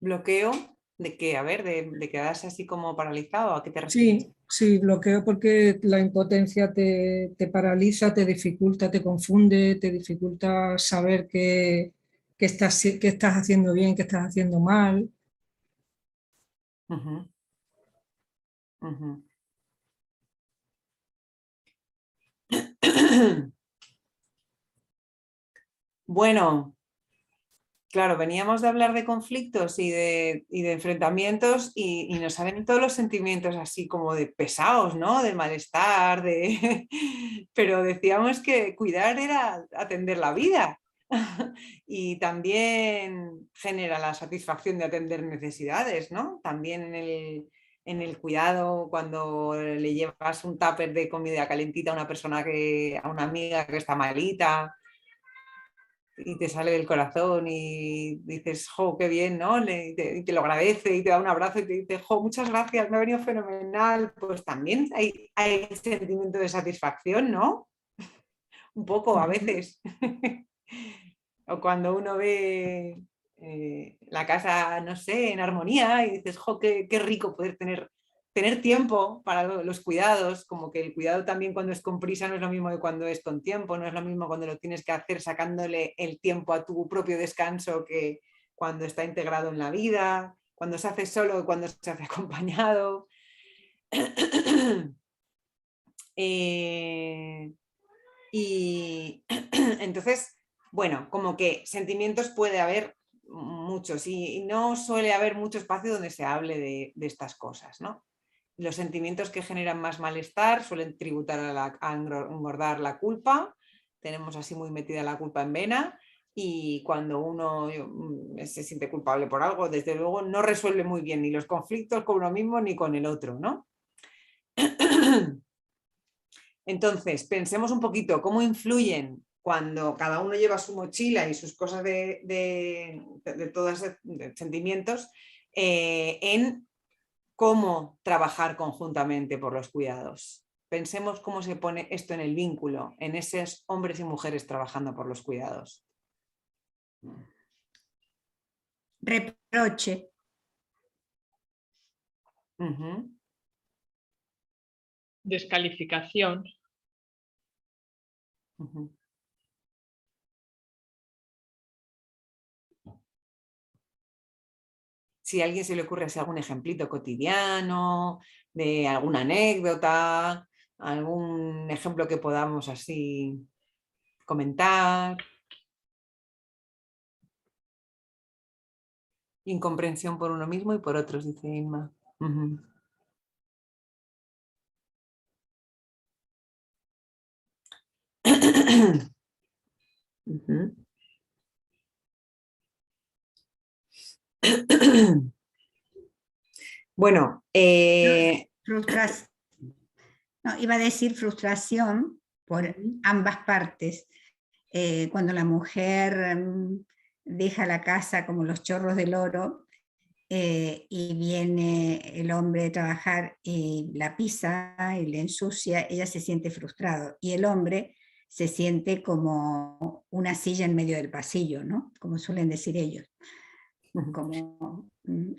¿Bloqueo de qué? A ver, de quedarse así como paralizado, ¿a qué te refieres? Sí, bloqueo porque la impotencia te paraliza, te dificulta, te confunde, te dificulta saber qué estás haciendo bien, qué estás haciendo mal. Bueno, claro, veníamos de hablar de conflictos y de enfrentamientos y nos salen todos los sentimientos así como de pesados, ¿no? De malestar, pero decíamos que cuidar era atender la vida y también genera la satisfacción de atender necesidades, ¿no? También en el cuidado, cuando le llevas un tupper de comida calentita a una persona a una amiga que está malita, y te sale del corazón y dices, jo, qué bien, ¿no? Y te lo agradece y te da un abrazo y te dice, jo, muchas gracias, me ha venido fenomenal. Pues también hay sentimiento de satisfacción, ¿no? Un poco a veces. O cuando uno ve la casa, no sé, en armonía y dices, jo, qué rico poder tener tiempo para los cuidados, como que el cuidado también cuando es con prisa no es lo mismo que cuando es con tiempo, no es lo mismo cuando lo tienes que hacer sacándole el tiempo a tu propio descanso que cuando está integrado en la vida, cuando se hace solo y cuando se hace acompañado. Y entonces, bueno, como que sentimientos puede haber muchos y no suele haber mucho espacio donde se hable de estas cosas, ¿no? Los sentimientos que generan más malestar suelen tributar a engordar la culpa. Tenemos así muy metida la culpa en vena y cuando uno se siente culpable por algo, desde luego no resuelve muy bien ni los conflictos con uno mismo ni con el otro, ¿no? Entonces, pensemos un poquito cómo influyen cuando cada uno lleva su mochila y sus cosas de todos esos sentimientos en cómo trabajar conjuntamente por los cuidados. Pensemos cómo se pone esto en el vínculo, en esos hombres y mujeres trabajando por los cuidados. Reproche. Descalificación. Si a alguien se le ocurre hacer algún ejemplito cotidiano, de alguna anécdota, algún ejemplo que podamos así comentar. Incomprensión por uno mismo y por otros, dice Inma. Bueno, frustración. No, iba a decir frustración por ambas partes. Cuando la mujer deja la casa como los chorros del oro y viene el hombre a trabajar y la pisa y le ensucia, ella se siente frustrado y el hombre se siente como una silla en medio del pasillo, ¿no? Como suelen decir ellos. como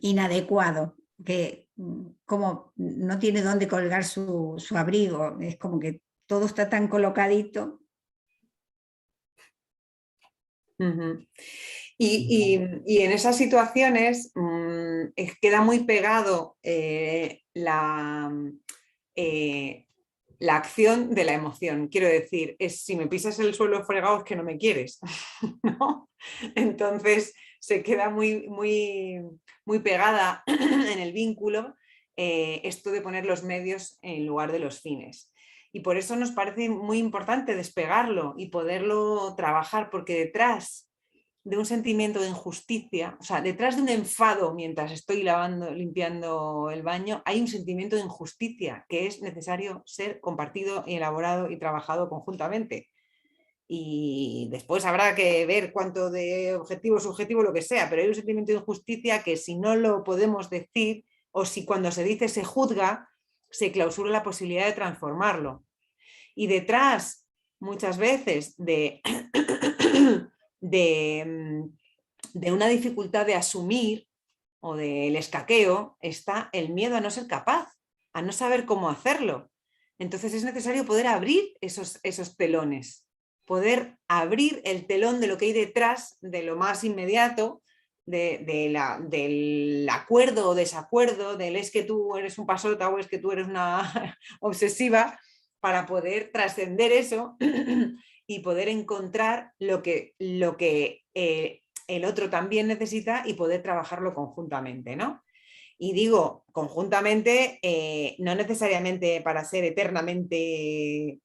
inadecuado, que como no tiene dónde colgar su abrigo, es como que todo está tan colocadito. Y en esas situaciones queda muy pegado la acción de la emoción. Quiero decir, si me pisas el suelo fregado es que no me quieres, ¿no? Entonces se queda muy, muy, muy pegada en el vínculo esto de poner los medios en lugar de los fines. Y por eso nos parece muy importante despegarlo y poderlo trabajar, porque detrás de un sentimiento de injusticia, o sea, detrás de un enfado mientras estoy limpiando el baño, hay un sentimiento de injusticia que es necesario ser compartido y elaborado y trabajado conjuntamente. Y después habrá que ver cuánto de objetivo, subjetivo, lo que sea, pero hay un sentimiento de injusticia que si no lo podemos decir, o si cuando se dice se juzga, se clausura la posibilidad de transformarlo. Y detrás, muchas veces, de una dificultad de asumir o del escaqueo, está el miedo a no ser capaz, a no saber cómo hacerlo. Entonces es necesario poder abrir esos telones, poder abrir el telón de lo que hay detrás de lo más inmediato, del acuerdo o desacuerdo, del es que tú eres un pasota o es que tú eres una obsesiva, para poder trascender eso y poder encontrar lo que el otro también necesita y poder trabajarlo conjuntamente, ¿no? Y digo conjuntamente, no necesariamente para ser eternamente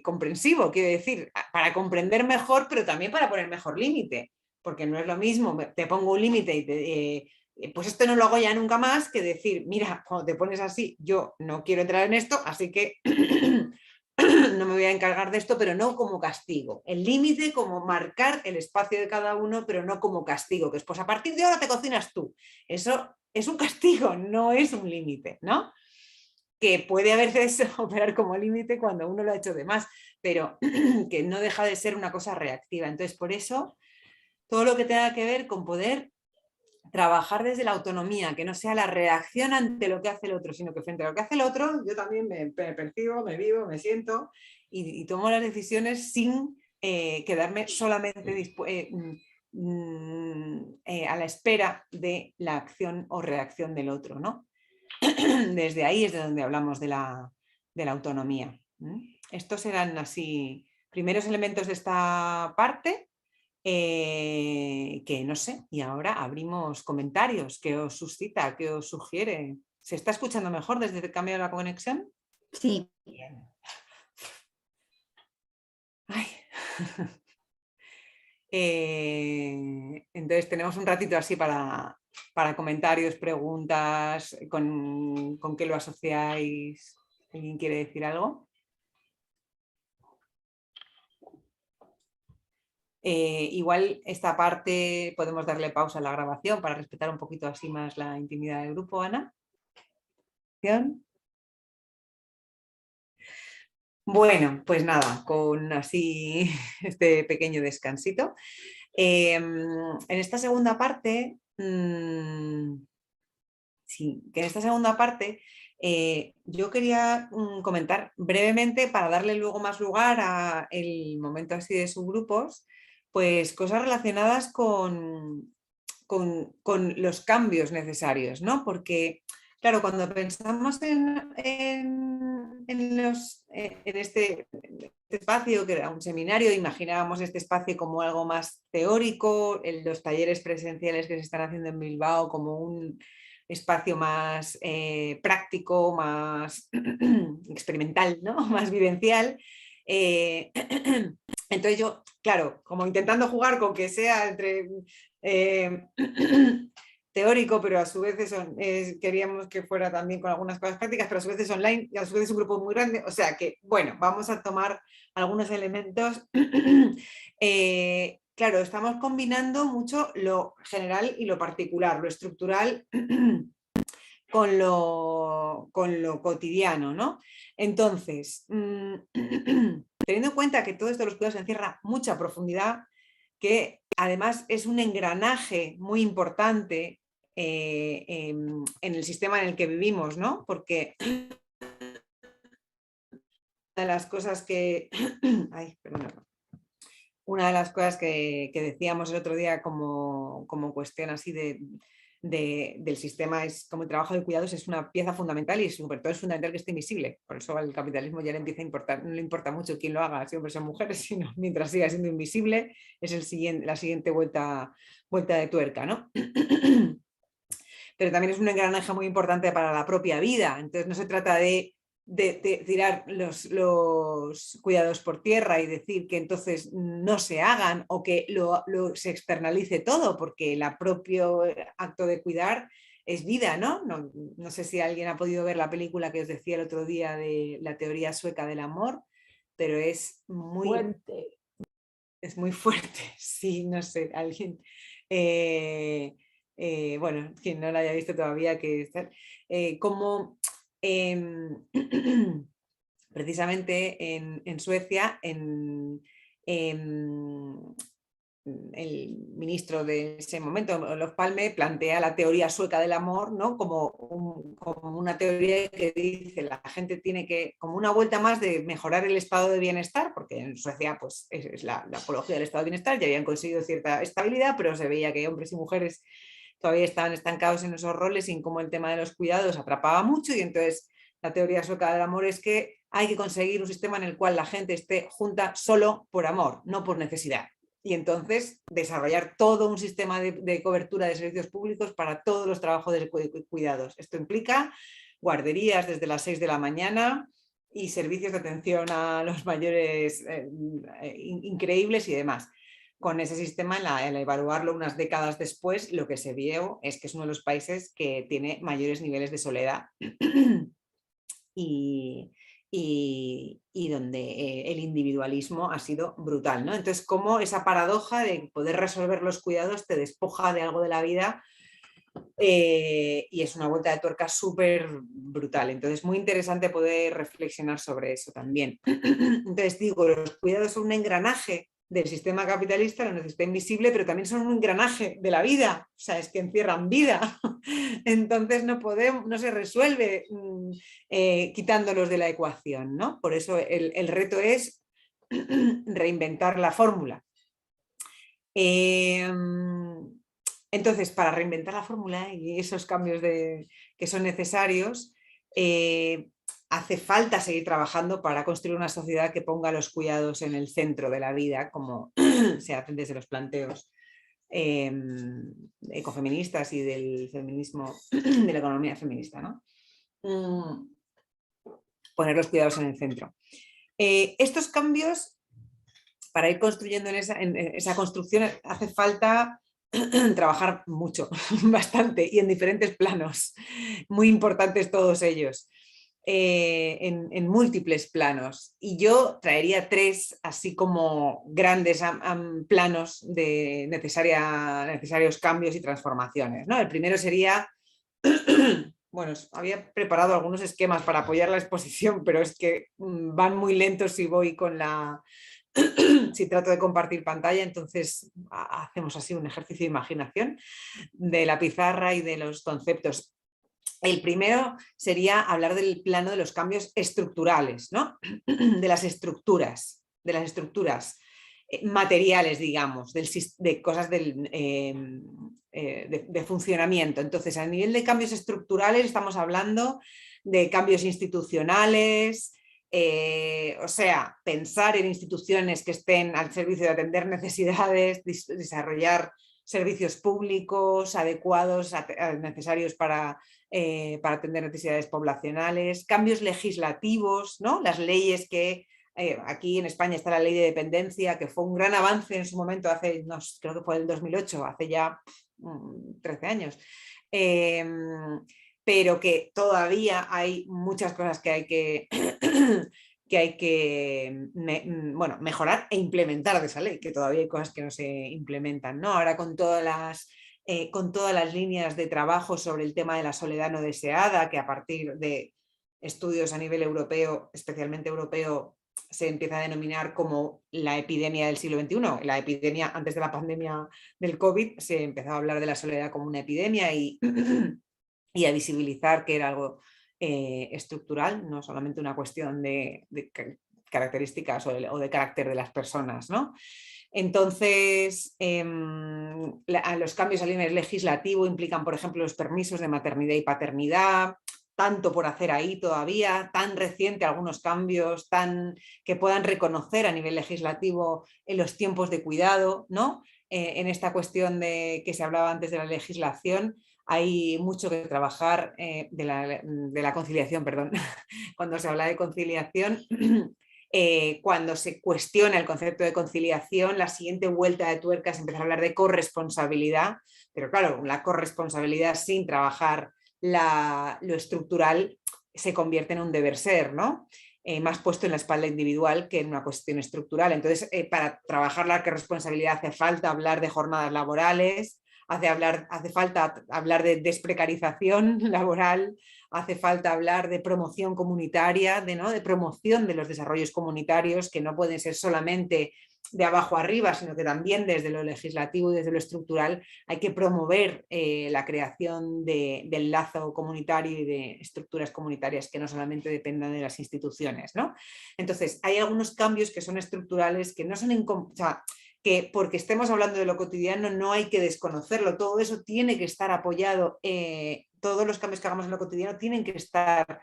comprensivo, quiero decir, para comprender mejor, pero también para poner mejor límite, porque no es lo mismo, te pongo un límite y pues esto no lo hago ya nunca más, que decir, mira, cuando te pones así, yo no quiero entrar en esto, así que no me voy a encargar de esto, pero no como castigo. El límite como marcar el espacio de cada uno, pero no como castigo, que es pues a partir de ahora te cocinas tú. Eso es un castigo, no es un límite, ¿no? Que puede a veces operar como límite cuando uno lo ha hecho de más, pero que no deja de ser una cosa reactiva. Entonces, por eso, todo lo que tenga que ver con poder trabajar desde la autonomía, que no sea la reacción ante lo que hace el otro, sino que frente a lo que hace el otro, yo también me percibo, me vivo, me siento y tomo las decisiones sin quedarme solamente a la espera de la acción o reacción del otro, ¿no? Desde ahí es de donde hablamos de la autonomía. Estos serán así primeros elementos de esta parte. Que no sé, y ahora abrimos comentarios. ¿Qué os suscita? ¿Qué os sugiere? ¿Se está escuchando mejor desde el cambio de la conexión? Sí. Bien. Ay. Entonces tenemos un ratito así para comentarios, preguntas, con qué lo asociáis. ¿Alguien quiere decir algo? Igual esta parte podemos darle pausa a la grabación para respetar un poquito así más la intimidad del grupo, Ana. Bueno, pues nada, con así este pequeño descansito. En esta segunda parte, yo quería comentar brevemente, para darle luego más lugar a el momento así de subgrupos, pues cosas relacionadas con los cambios necesarios, ¿no? Porque, claro, cuando pensamos en este espacio, que era un seminario, imaginábamos este espacio como algo más teórico, los talleres presenciales que se están haciendo en Bilbao como un espacio más práctico, más experimental, ¿no? Más vivencial. Entonces yo, claro, como intentando jugar con que sea entre teórico, pero a su vez queríamos que fuera también con algunas cosas prácticas, pero a su vez es online y a su vez es un grupo muy grande, o sea que, bueno, vamos a tomar algunos elementos. Claro, estamos combinando mucho lo general y lo particular, lo estructural con lo cotidiano, ¿no? Entonces, teniendo en cuenta que todo esto de los cuidados encierra mucha profundidad, que además es un engranaje muy importante en el sistema en el que vivimos, ¿no? Porque una de las cosas que... Ay, perdón. Una de las cosas que decíamos el otro día como cuestión así del sistema es como el trabajo de cuidados es una pieza fundamental y sobre todo es fundamental que esté invisible. Por eso al capitalismo ya le empieza a importar, no le importa mucho quién lo haga, si hombres o mujeres, sino mientras siga siendo invisible es la siguiente vuelta de tuerca, ¿no? Pero también es un engranaje muy importante para la propia vida. Entonces no se trata de tirar los cuidados por tierra y decir que entonces no se hagan o que se externalice todo, porque el propio acto de cuidar es vida, ¿no? No sé si alguien ha podido ver la película que os decía el otro día de la teoría sueca del amor, pero es muy fuerte. Es muy fuerte, sí, no sé, alguien... bueno, quien no la haya visto todavía, que como precisamente en Suecia, el ministro de ese momento, Olof Palme, plantea la teoría sueca del amor, ¿no? como una teoría que dice la gente tiene que, como una vuelta más de mejorar el estado de bienestar, porque en Suecia pues, es la apología del estado de bienestar, ya habían conseguido cierta estabilidad, pero se veía que hombres y mujeres todavía estaban estancados en esos roles y en cómo el tema de los cuidados atrapaba mucho, y entonces la teoría sueca del amor es que hay que conseguir un sistema en el cual la gente esté junta solo por amor, no por necesidad. Y entonces desarrollar todo un sistema de cobertura de servicios públicos para todos los trabajos de cuidados. Esto implica guarderías desde las 6 de la mañana y servicios de atención a los mayores increíbles y demás. Con ese sistema, al evaluarlo unas décadas después, lo que se vio es que es uno de los países que tiene mayores niveles de soledad y donde el individualismo ha sido brutal, ¿no? Entonces, como esa paradoja de poder resolver los cuidados te despoja de algo de la vida y es una vuelta de tuerca súper brutal. Entonces, muy interesante poder reflexionar sobre eso también. Entonces, digo, los cuidados son un engranaje del sistema capitalista, lo necesita invisible, pero también son un engranaje de la vida, o sea, es que encierran vida. Entonces no se resuelve quitándolos de la ecuación, ¿no? Por eso el reto es reinventar la fórmula. Entonces, para reinventar la fórmula y esos cambios que son necesarios, hace falta seguir trabajando para construir una sociedad que ponga los cuidados en el centro de la vida, como se hacen desde los planteos ecofeministas y del feminismo, de la economía feminista, ¿no? Poner los cuidados en el centro. Estos cambios, para ir construyendo en esa construcción, hace falta trabajar mucho, bastante, y en diferentes planos, muy importantes todos ellos. En múltiples planos, y yo traería 3 así como grandes planos de necesarios cambios y transformaciones, ¿no? El primero sería, bueno, había preparado algunos esquemas para apoyar la exposición, pero es que van muy lentos si voy con si trato de compartir pantalla, entonces hacemos así un ejercicio de imaginación de la pizarra y de los conceptos. El primero sería hablar del plano de los cambios estructurales, ¿no? de las estructuras materiales, digamos, de cosas de funcionamiento. Entonces, a nivel de cambios estructurales estamos hablando de cambios institucionales, o sea, pensar en instituciones que estén al servicio de atender necesidades, desarrollar servicios públicos adecuados, necesarios para atender necesidades poblacionales, cambios legislativos, ¿no? Las leyes que aquí en España está la ley de dependencia, que fue un gran avance en su momento, creo que fue el 2008, hace ya 13 años, pero que todavía hay muchas cosas que hay que mejorar e implementar de esa ley, que todavía hay cosas que no se implementan, ¿no? Ahora con todas las líneas de trabajo sobre el tema de la soledad no deseada, que a partir de estudios a nivel europeo, especialmente europeo, se empieza a denominar como la epidemia del siglo XXI. La epidemia, antes de la pandemia del COVID, se empezó a hablar de la soledad como una epidemia y a visibilizar que era algo estructural, no solamente una cuestión de características o de carácter de las personas, ¿no? Entonces, los cambios a nivel legislativo implican, por ejemplo, los permisos de maternidad y paternidad, tanto por hacer ahí todavía, tan reciente algunos cambios, que puedan reconocer a nivel legislativo en los tiempos de cuidado, ¿no? En esta cuestión que se hablaba antes de la legislación, hay mucho que trabajar de la conciliación, perdón. Cuando se habla de conciliación, cuando se cuestiona el concepto de conciliación, la siguiente vuelta de tuerca es empezar a hablar de corresponsabilidad, pero claro, la corresponsabilidad sin trabajar lo estructural se convierte en un deber ser, ¿no? Más puesto en la espalda individual que en una cuestión estructural. Entonces, para trabajar la corresponsabilidad hace falta hablar de jornadas laborales, hace falta hablar de desprecarización laboral, hace falta hablar de promoción comunitaria, de promoción de los desarrollos comunitarios, que no pueden ser solamente de abajo arriba, sino que también desde lo legislativo y desde lo estructural hay que promover la creación del lazo comunitario y de estructuras comunitarias que no solamente dependan de las instituciones, ¿no? Entonces, hay algunos cambios que son estructurales, que no son que porque estemos hablando de lo cotidiano no hay que desconocerlo, todo eso tiene que estar apoyado, todos los cambios que hagamos en lo cotidiano tienen que estar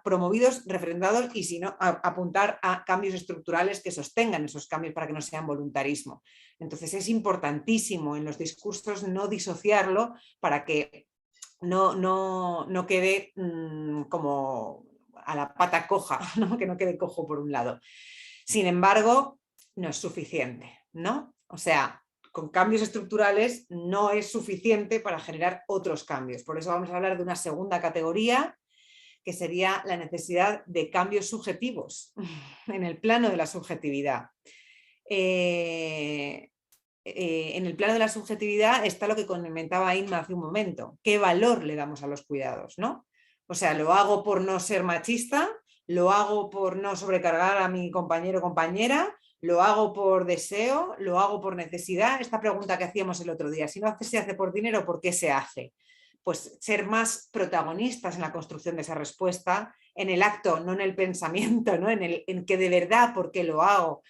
promovidos, refrendados y si no, apuntar a cambios estructurales que sostengan esos cambios para que no sean voluntarismo. Entonces es importantísimo en los discursos no disociarlo para que no quede como a la pata coja, ¿no? Que no quede cojo por un lado. Sin embargo, no es suficiente, ¿no? O sea, con cambios estructurales no es suficiente para generar otros cambios. Por eso vamos a hablar de una segunda categoría, que sería la necesidad de cambios subjetivos en el plano de la subjetividad. En el plano de la subjetividad está lo que comentaba Inma hace un momento. ¿Qué valor le damos a los cuidados, ¿no? O sea, ¿lo hago por no ser machista? ¿Lo hago por no sobrecargar a mi compañero o compañera? ¿Lo hago por deseo? ¿Lo hago por necesidad? Esta pregunta que hacíamos el otro día, si no se hace por dinero, ¿por qué se hace? Pues ser más protagonistas en la construcción de esa respuesta, en el acto, no en el pensamiento, ¿no? En que de verdad, ¿por qué lo hago?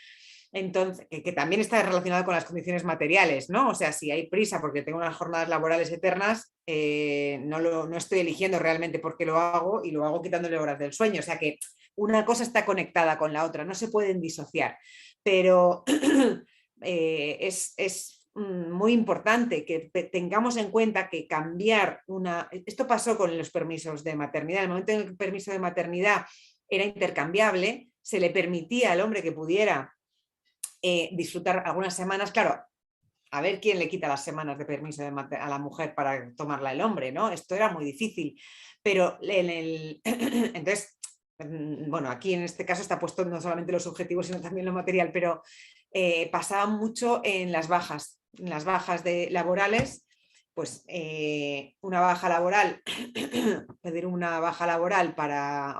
Entonces, que también está relacionado con las condiciones materiales, ¿no? O sea, si hay prisa porque tengo unas jornadas laborales eternas, no estoy eligiendo realmente por qué lo hago y lo hago quitándole horas del sueño. O sea que una cosa está conectada con la otra, no se pueden disociar. Pero es muy importante que tengamos en cuenta que cambiar esto pasó con los permisos de maternidad. En el momento en que el permiso de maternidad era intercambiable, se le permitía al hombre que pudiera disfrutar algunas semanas, claro, a ver quién le quita las semanas de permiso a la mujer para tomarla el hombre, ¿no? Esto era muy difícil, pero entonces, bueno, aquí en este caso está puesto no solamente lo subjetivo, sino también lo material, pero pasaba mucho en las bajas laborales, pues una baja laboral, pedir una baja laboral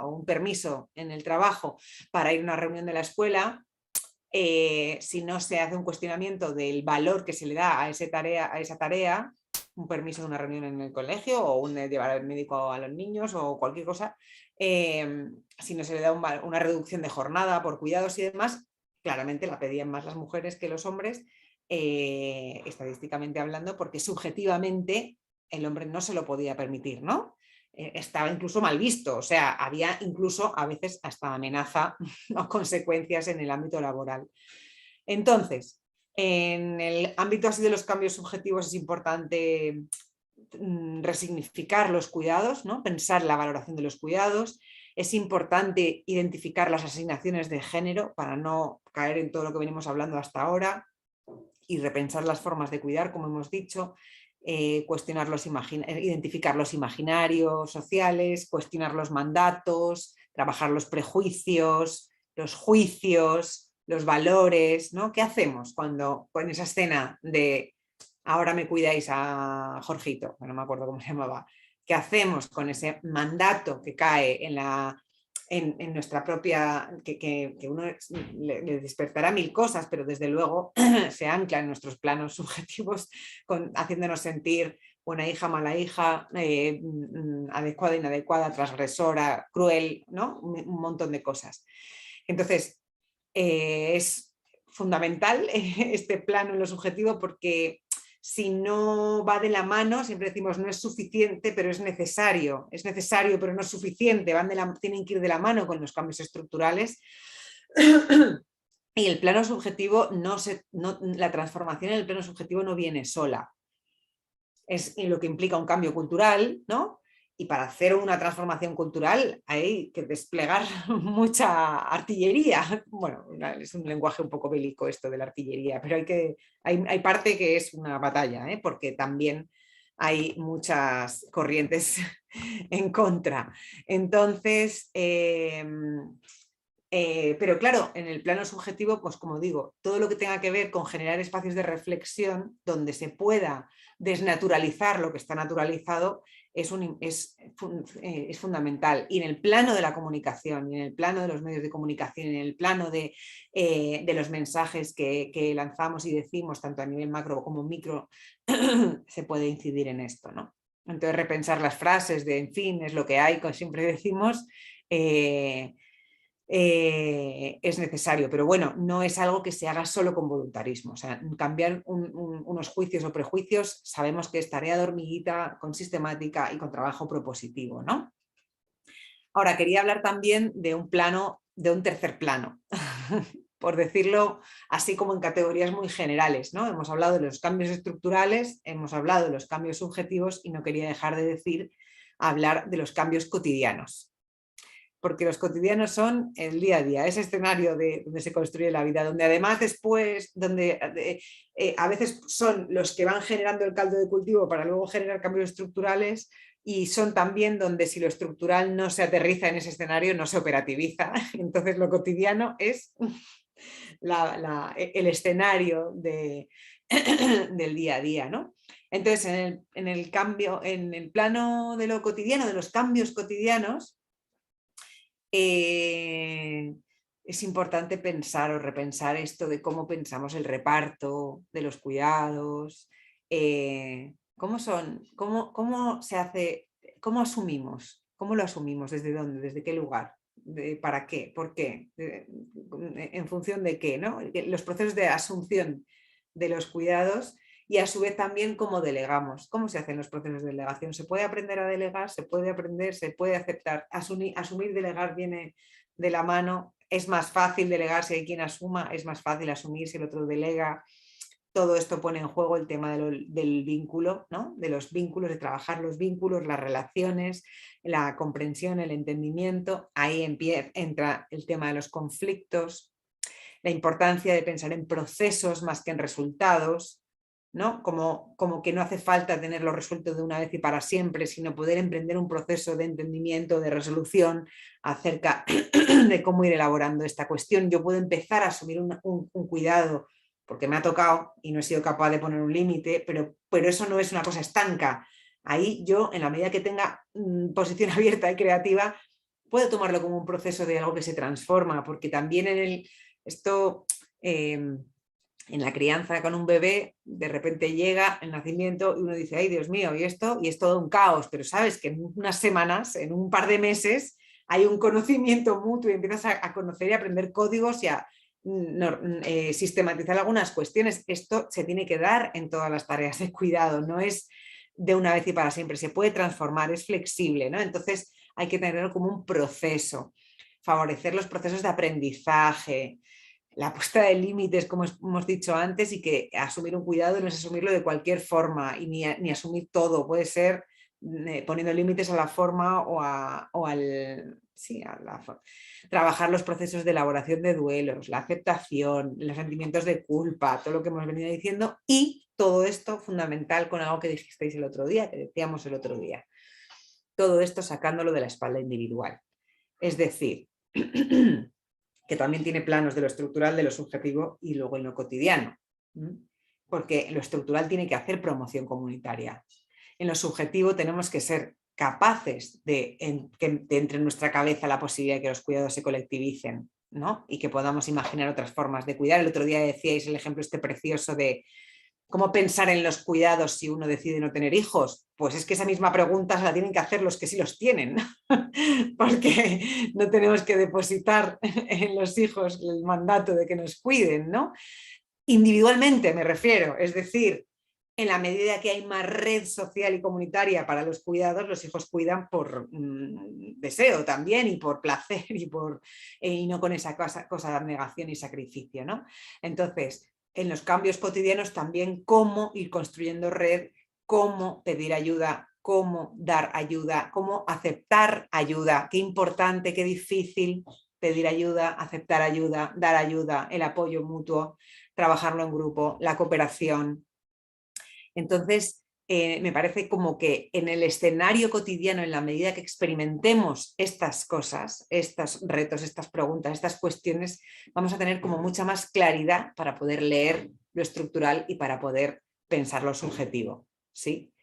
o un permiso en el trabajo para ir a una reunión de la escuela. Si no se hace un cuestionamiento del valor que se le da a esa tarea, un permiso de una reunión en el colegio o llevar al médico a los niños o cualquier cosa, si no se le da una reducción de jornada por cuidados y demás, claramente la pedían más las mujeres que los hombres, estadísticamente hablando, porque subjetivamente el hombre no se lo podía permitir, ¿no? Estaba incluso mal visto, o sea, había incluso a veces hasta amenaza o consecuencias en el ámbito laboral. Entonces, en el ámbito así de los cambios subjetivos es importante resignificar los cuidados, ¿no? Pensar la valoración de los cuidados. Es importante identificar las asignaciones de género para no caer en todo lo que venimos hablando hasta ahora y repensar las formas de cuidar, como hemos dicho. Identificar los imaginarios sociales, cuestionar los mandatos, trabajar los prejuicios, los juicios, los valores, ¿no? ¿Qué hacemos cuando con esa escena de ahora me cuidáis a Jorgito, que no me acuerdo cómo se llamaba? ¿Qué hacemos con ese mandato que cae en en nuestra propia, que uno le despertará mil cosas, pero desde luego se ancla en nuestros planos subjetivos, haciéndonos sentir buena hija, mala hija, adecuada, inadecuada, transgresora, cruel, ¿no? Un montón de cosas. Entonces, es fundamental este plano en lo subjetivo, porque si no va de la mano, siempre decimos no es suficiente, pero es necesario pero no es suficiente, tienen que ir de la mano con los cambios estructurales. Y el plano subjetivo, la transformación en el plano subjetivo no viene sola. Es lo que implica un cambio cultural, ¿no? Y para hacer una transformación cultural hay que desplegar mucha artillería. Bueno, es un lenguaje un poco bélico esto de la artillería, pero hay parte que es una batalla, porque también hay muchas corrientes en contra. Entonces, pero claro, en el plano subjetivo, pues como digo, todo lo que tenga que ver con generar espacios de reflexión donde se pueda desnaturalizar lo que está naturalizado es fundamental. Y en el plano de la comunicación, y en el plano de los medios de comunicación, en el plano de los mensajes que lanzamos y decimos, tanto a nivel macro como micro, se puede incidir en esto, ¿no? Entonces repensar las frases de en fin, es lo que hay, como siempre decimos, es necesario, pero bueno, no es algo que se haga solo con voluntarismo. O sea, cambiar unos juicios o prejuicios sabemos que es tarea de hormiguita, con sistemática y con trabajo propositivo, ¿no? Ahora, quería hablar también de un tercer plano, por decirlo así como en categorías muy generales, ¿no? Hemos hablado de los cambios estructurales, hemos hablado de los cambios subjetivos y no quería dejar de hablar de los cambios cotidianos. Porque los cotidianos son el día a día, ese escenario donde se construye la vida, donde además después, a veces son los que van generando el caldo de cultivo para luego generar cambios estructurales, y son también donde si lo estructural no se aterriza en ese escenario, no se operativiza. Entonces lo cotidiano es el escenario del día a día, ¿no? Entonces en el plano de lo cotidiano, de los cambios cotidianos, es importante pensar o repensar esto de cómo pensamos el reparto de los cuidados, cómo se hace, cómo asumimos, cómo lo asumimos, desde dónde, desde qué lugar, para qué, por qué, en función de qué, ¿no? Los procesos de asunción de los cuidados. Y a su vez también cómo delegamos, cómo se hacen los procesos de delegación. ¿Se puede aprender a delegar? ¿Se puede aprender? ¿Se puede aceptar? Asumir, delegar viene de la mano. Es más fácil delegar si hay quien asuma, es más fácil asumir si el otro delega. Todo esto pone en juego el tema del vínculo, ¿no? De los vínculos, de trabajar los vínculos, las relaciones, la comprensión, el entendimiento. Ahí entra el tema de los conflictos, la importancia de pensar en procesos más que en resultados, ¿no? Como que no hace falta tenerlo resuelto de una vez y para siempre, sino poder emprender un proceso de entendimiento, de resolución acerca de cómo ir elaborando esta cuestión. Yo puedo empezar a asumir un cuidado porque me ha tocado y no he sido capaz de poner un límite, pero eso no es una cosa estanca. Ahí yo, en la medida que tenga posición abierta y creativa, puedo tomarlo como un proceso de algo que se transforma, porque también en la crianza con un bebé, de repente llega el nacimiento y uno dice, ay Dios mío, y esto, y es todo un caos, pero sabes que en unas semanas, en un par de meses, hay un conocimiento mutuo y empiezas a conocer y a aprender códigos y a sistematizar algunas cuestiones. Esto se tiene que dar en todas las tareas de cuidado, no es de una vez y para siempre, se puede transformar, es flexible, ¿no? Entonces hay que tenerlo como un proceso, favorecer los procesos de aprendizaje, la puesta de límites, como hemos dicho antes, y que asumir un cuidado no es asumirlo de cualquier forma y ni asumir todo, puede ser poniendo límites a la forma trabajar los procesos de elaboración de duelos, la aceptación, los sentimientos de culpa, todo lo que hemos venido diciendo, y todo esto fundamental con algo que dijisteis el otro día, que decíamos el otro día, todo esto sacándolo de la espalda individual, es decir, que también tiene planos de lo estructural, de lo subjetivo y luego en lo cotidiano. Porque lo estructural tiene que hacer promoción comunitaria. En lo subjetivo tenemos que ser capaces de que entre en nuestra cabeza la posibilidad de que los cuidados se colectivicen, ¿no? Y que podamos imaginar otras formas de cuidar. El otro día decíais el ejemplo este precioso de cómo pensar en los cuidados si uno decide no tener hijos. Pues es que esa misma pregunta se la tienen que hacer los que sí los tienen, porque no tenemos que depositar en los hijos el mandato de que nos cuiden, ¿no? Individualmente me refiero, es decir, en la medida que hay más red social y comunitaria para los cuidados, los hijos cuidan por deseo también y por placer y no con esa cosa de abnegación y sacrificio, ¿no? Entonces, en los cambios cotidianos también cómo ir construyendo red, cómo pedir ayuda, cómo dar ayuda, cómo aceptar ayuda, qué importante, qué difícil pedir ayuda, aceptar ayuda, dar ayuda, el apoyo mutuo, trabajarlo en grupo, la cooperación. Entonces, me parece como que en el escenario cotidiano, en la medida que experimentemos estas cosas, estos retos, estas preguntas, estas cuestiones, vamos a tener como mucha más claridad para poder leer lo estructural y para poder pensar lo subjetivo, ¿sí?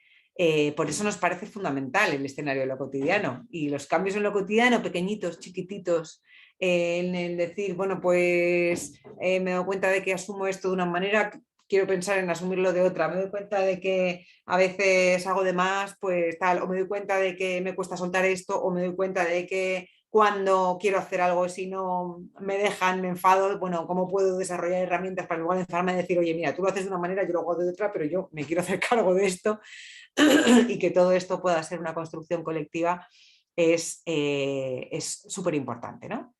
Por eso nos parece fundamental el escenario de lo cotidiano y los cambios en lo cotidiano, pequeñitos, chiquititos, en el decir, bueno, pues me doy cuenta de que asumo esto de una manera, quiero pensar en asumirlo de otra, me doy cuenta de que a veces hago de más, pues tal, o me doy cuenta de que me cuesta soltar esto, o me doy cuenta de que cuando quiero hacer algo, si no me dejan, me enfado, bueno, ¿cómo puedo desarrollar herramientas para luego enfadarme y decir, oye, mira, tú lo haces de una manera, yo lo hago de otra, pero yo me quiero hacer cargo de esto y que todo esto pueda ser una construcción colectiva es súper importante, ¿no?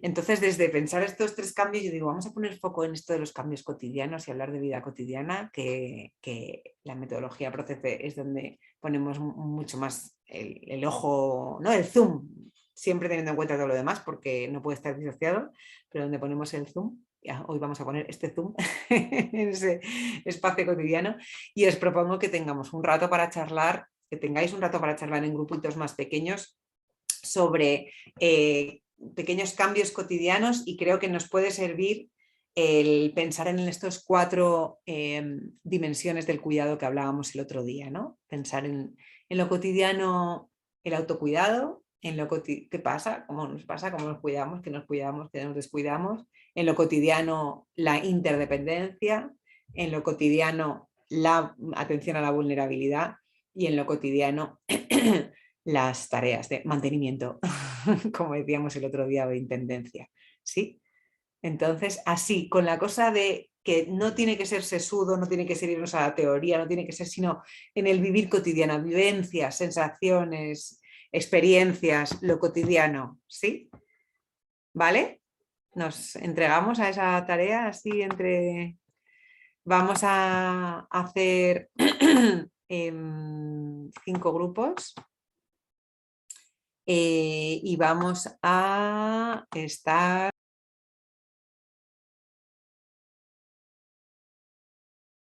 Entonces, desde pensar estos tres cambios, yo digo, vamos a poner foco en esto de los cambios cotidianos y hablar de vida cotidiana, que la metodología Procese es donde ponemos mucho más el ojo, ¿no? El zoom, siempre teniendo en cuenta todo lo demás, porque no puede estar disociado, pero donde ponemos el zoom, ya, hoy vamos a poner este zoom en ese espacio cotidiano, y os propongo que tengamos un rato para charlar, que tengáis un rato para charlar en grupitos más pequeños sobre pequeños cambios cotidianos, y creo que nos puede servir el pensar en estos 4 dimensiones del cuidado que hablábamos el otro día, ¿no? Pensar en lo cotidiano, el autocuidado, en lo qué pasa, cómo nos pasa, cómo nos cuidamos, que nos descuidamos, en lo cotidiano la interdependencia, en lo cotidiano la atención a la vulnerabilidad y en lo cotidiano las tareas de mantenimiento, como decíamos el otro día, de intendencia, ¿sí? Entonces, así, con la cosa de que no tiene que ser sesudo, no tiene que ser irnos a la teoría, no tiene que ser sino en el vivir cotidiano, vivencias, sensaciones, experiencias, lo cotidiano, ¿sí? ¿Vale? Nos entregamos a esa tarea así entre... Vamos a hacer 5 grupos. Y vamos a estar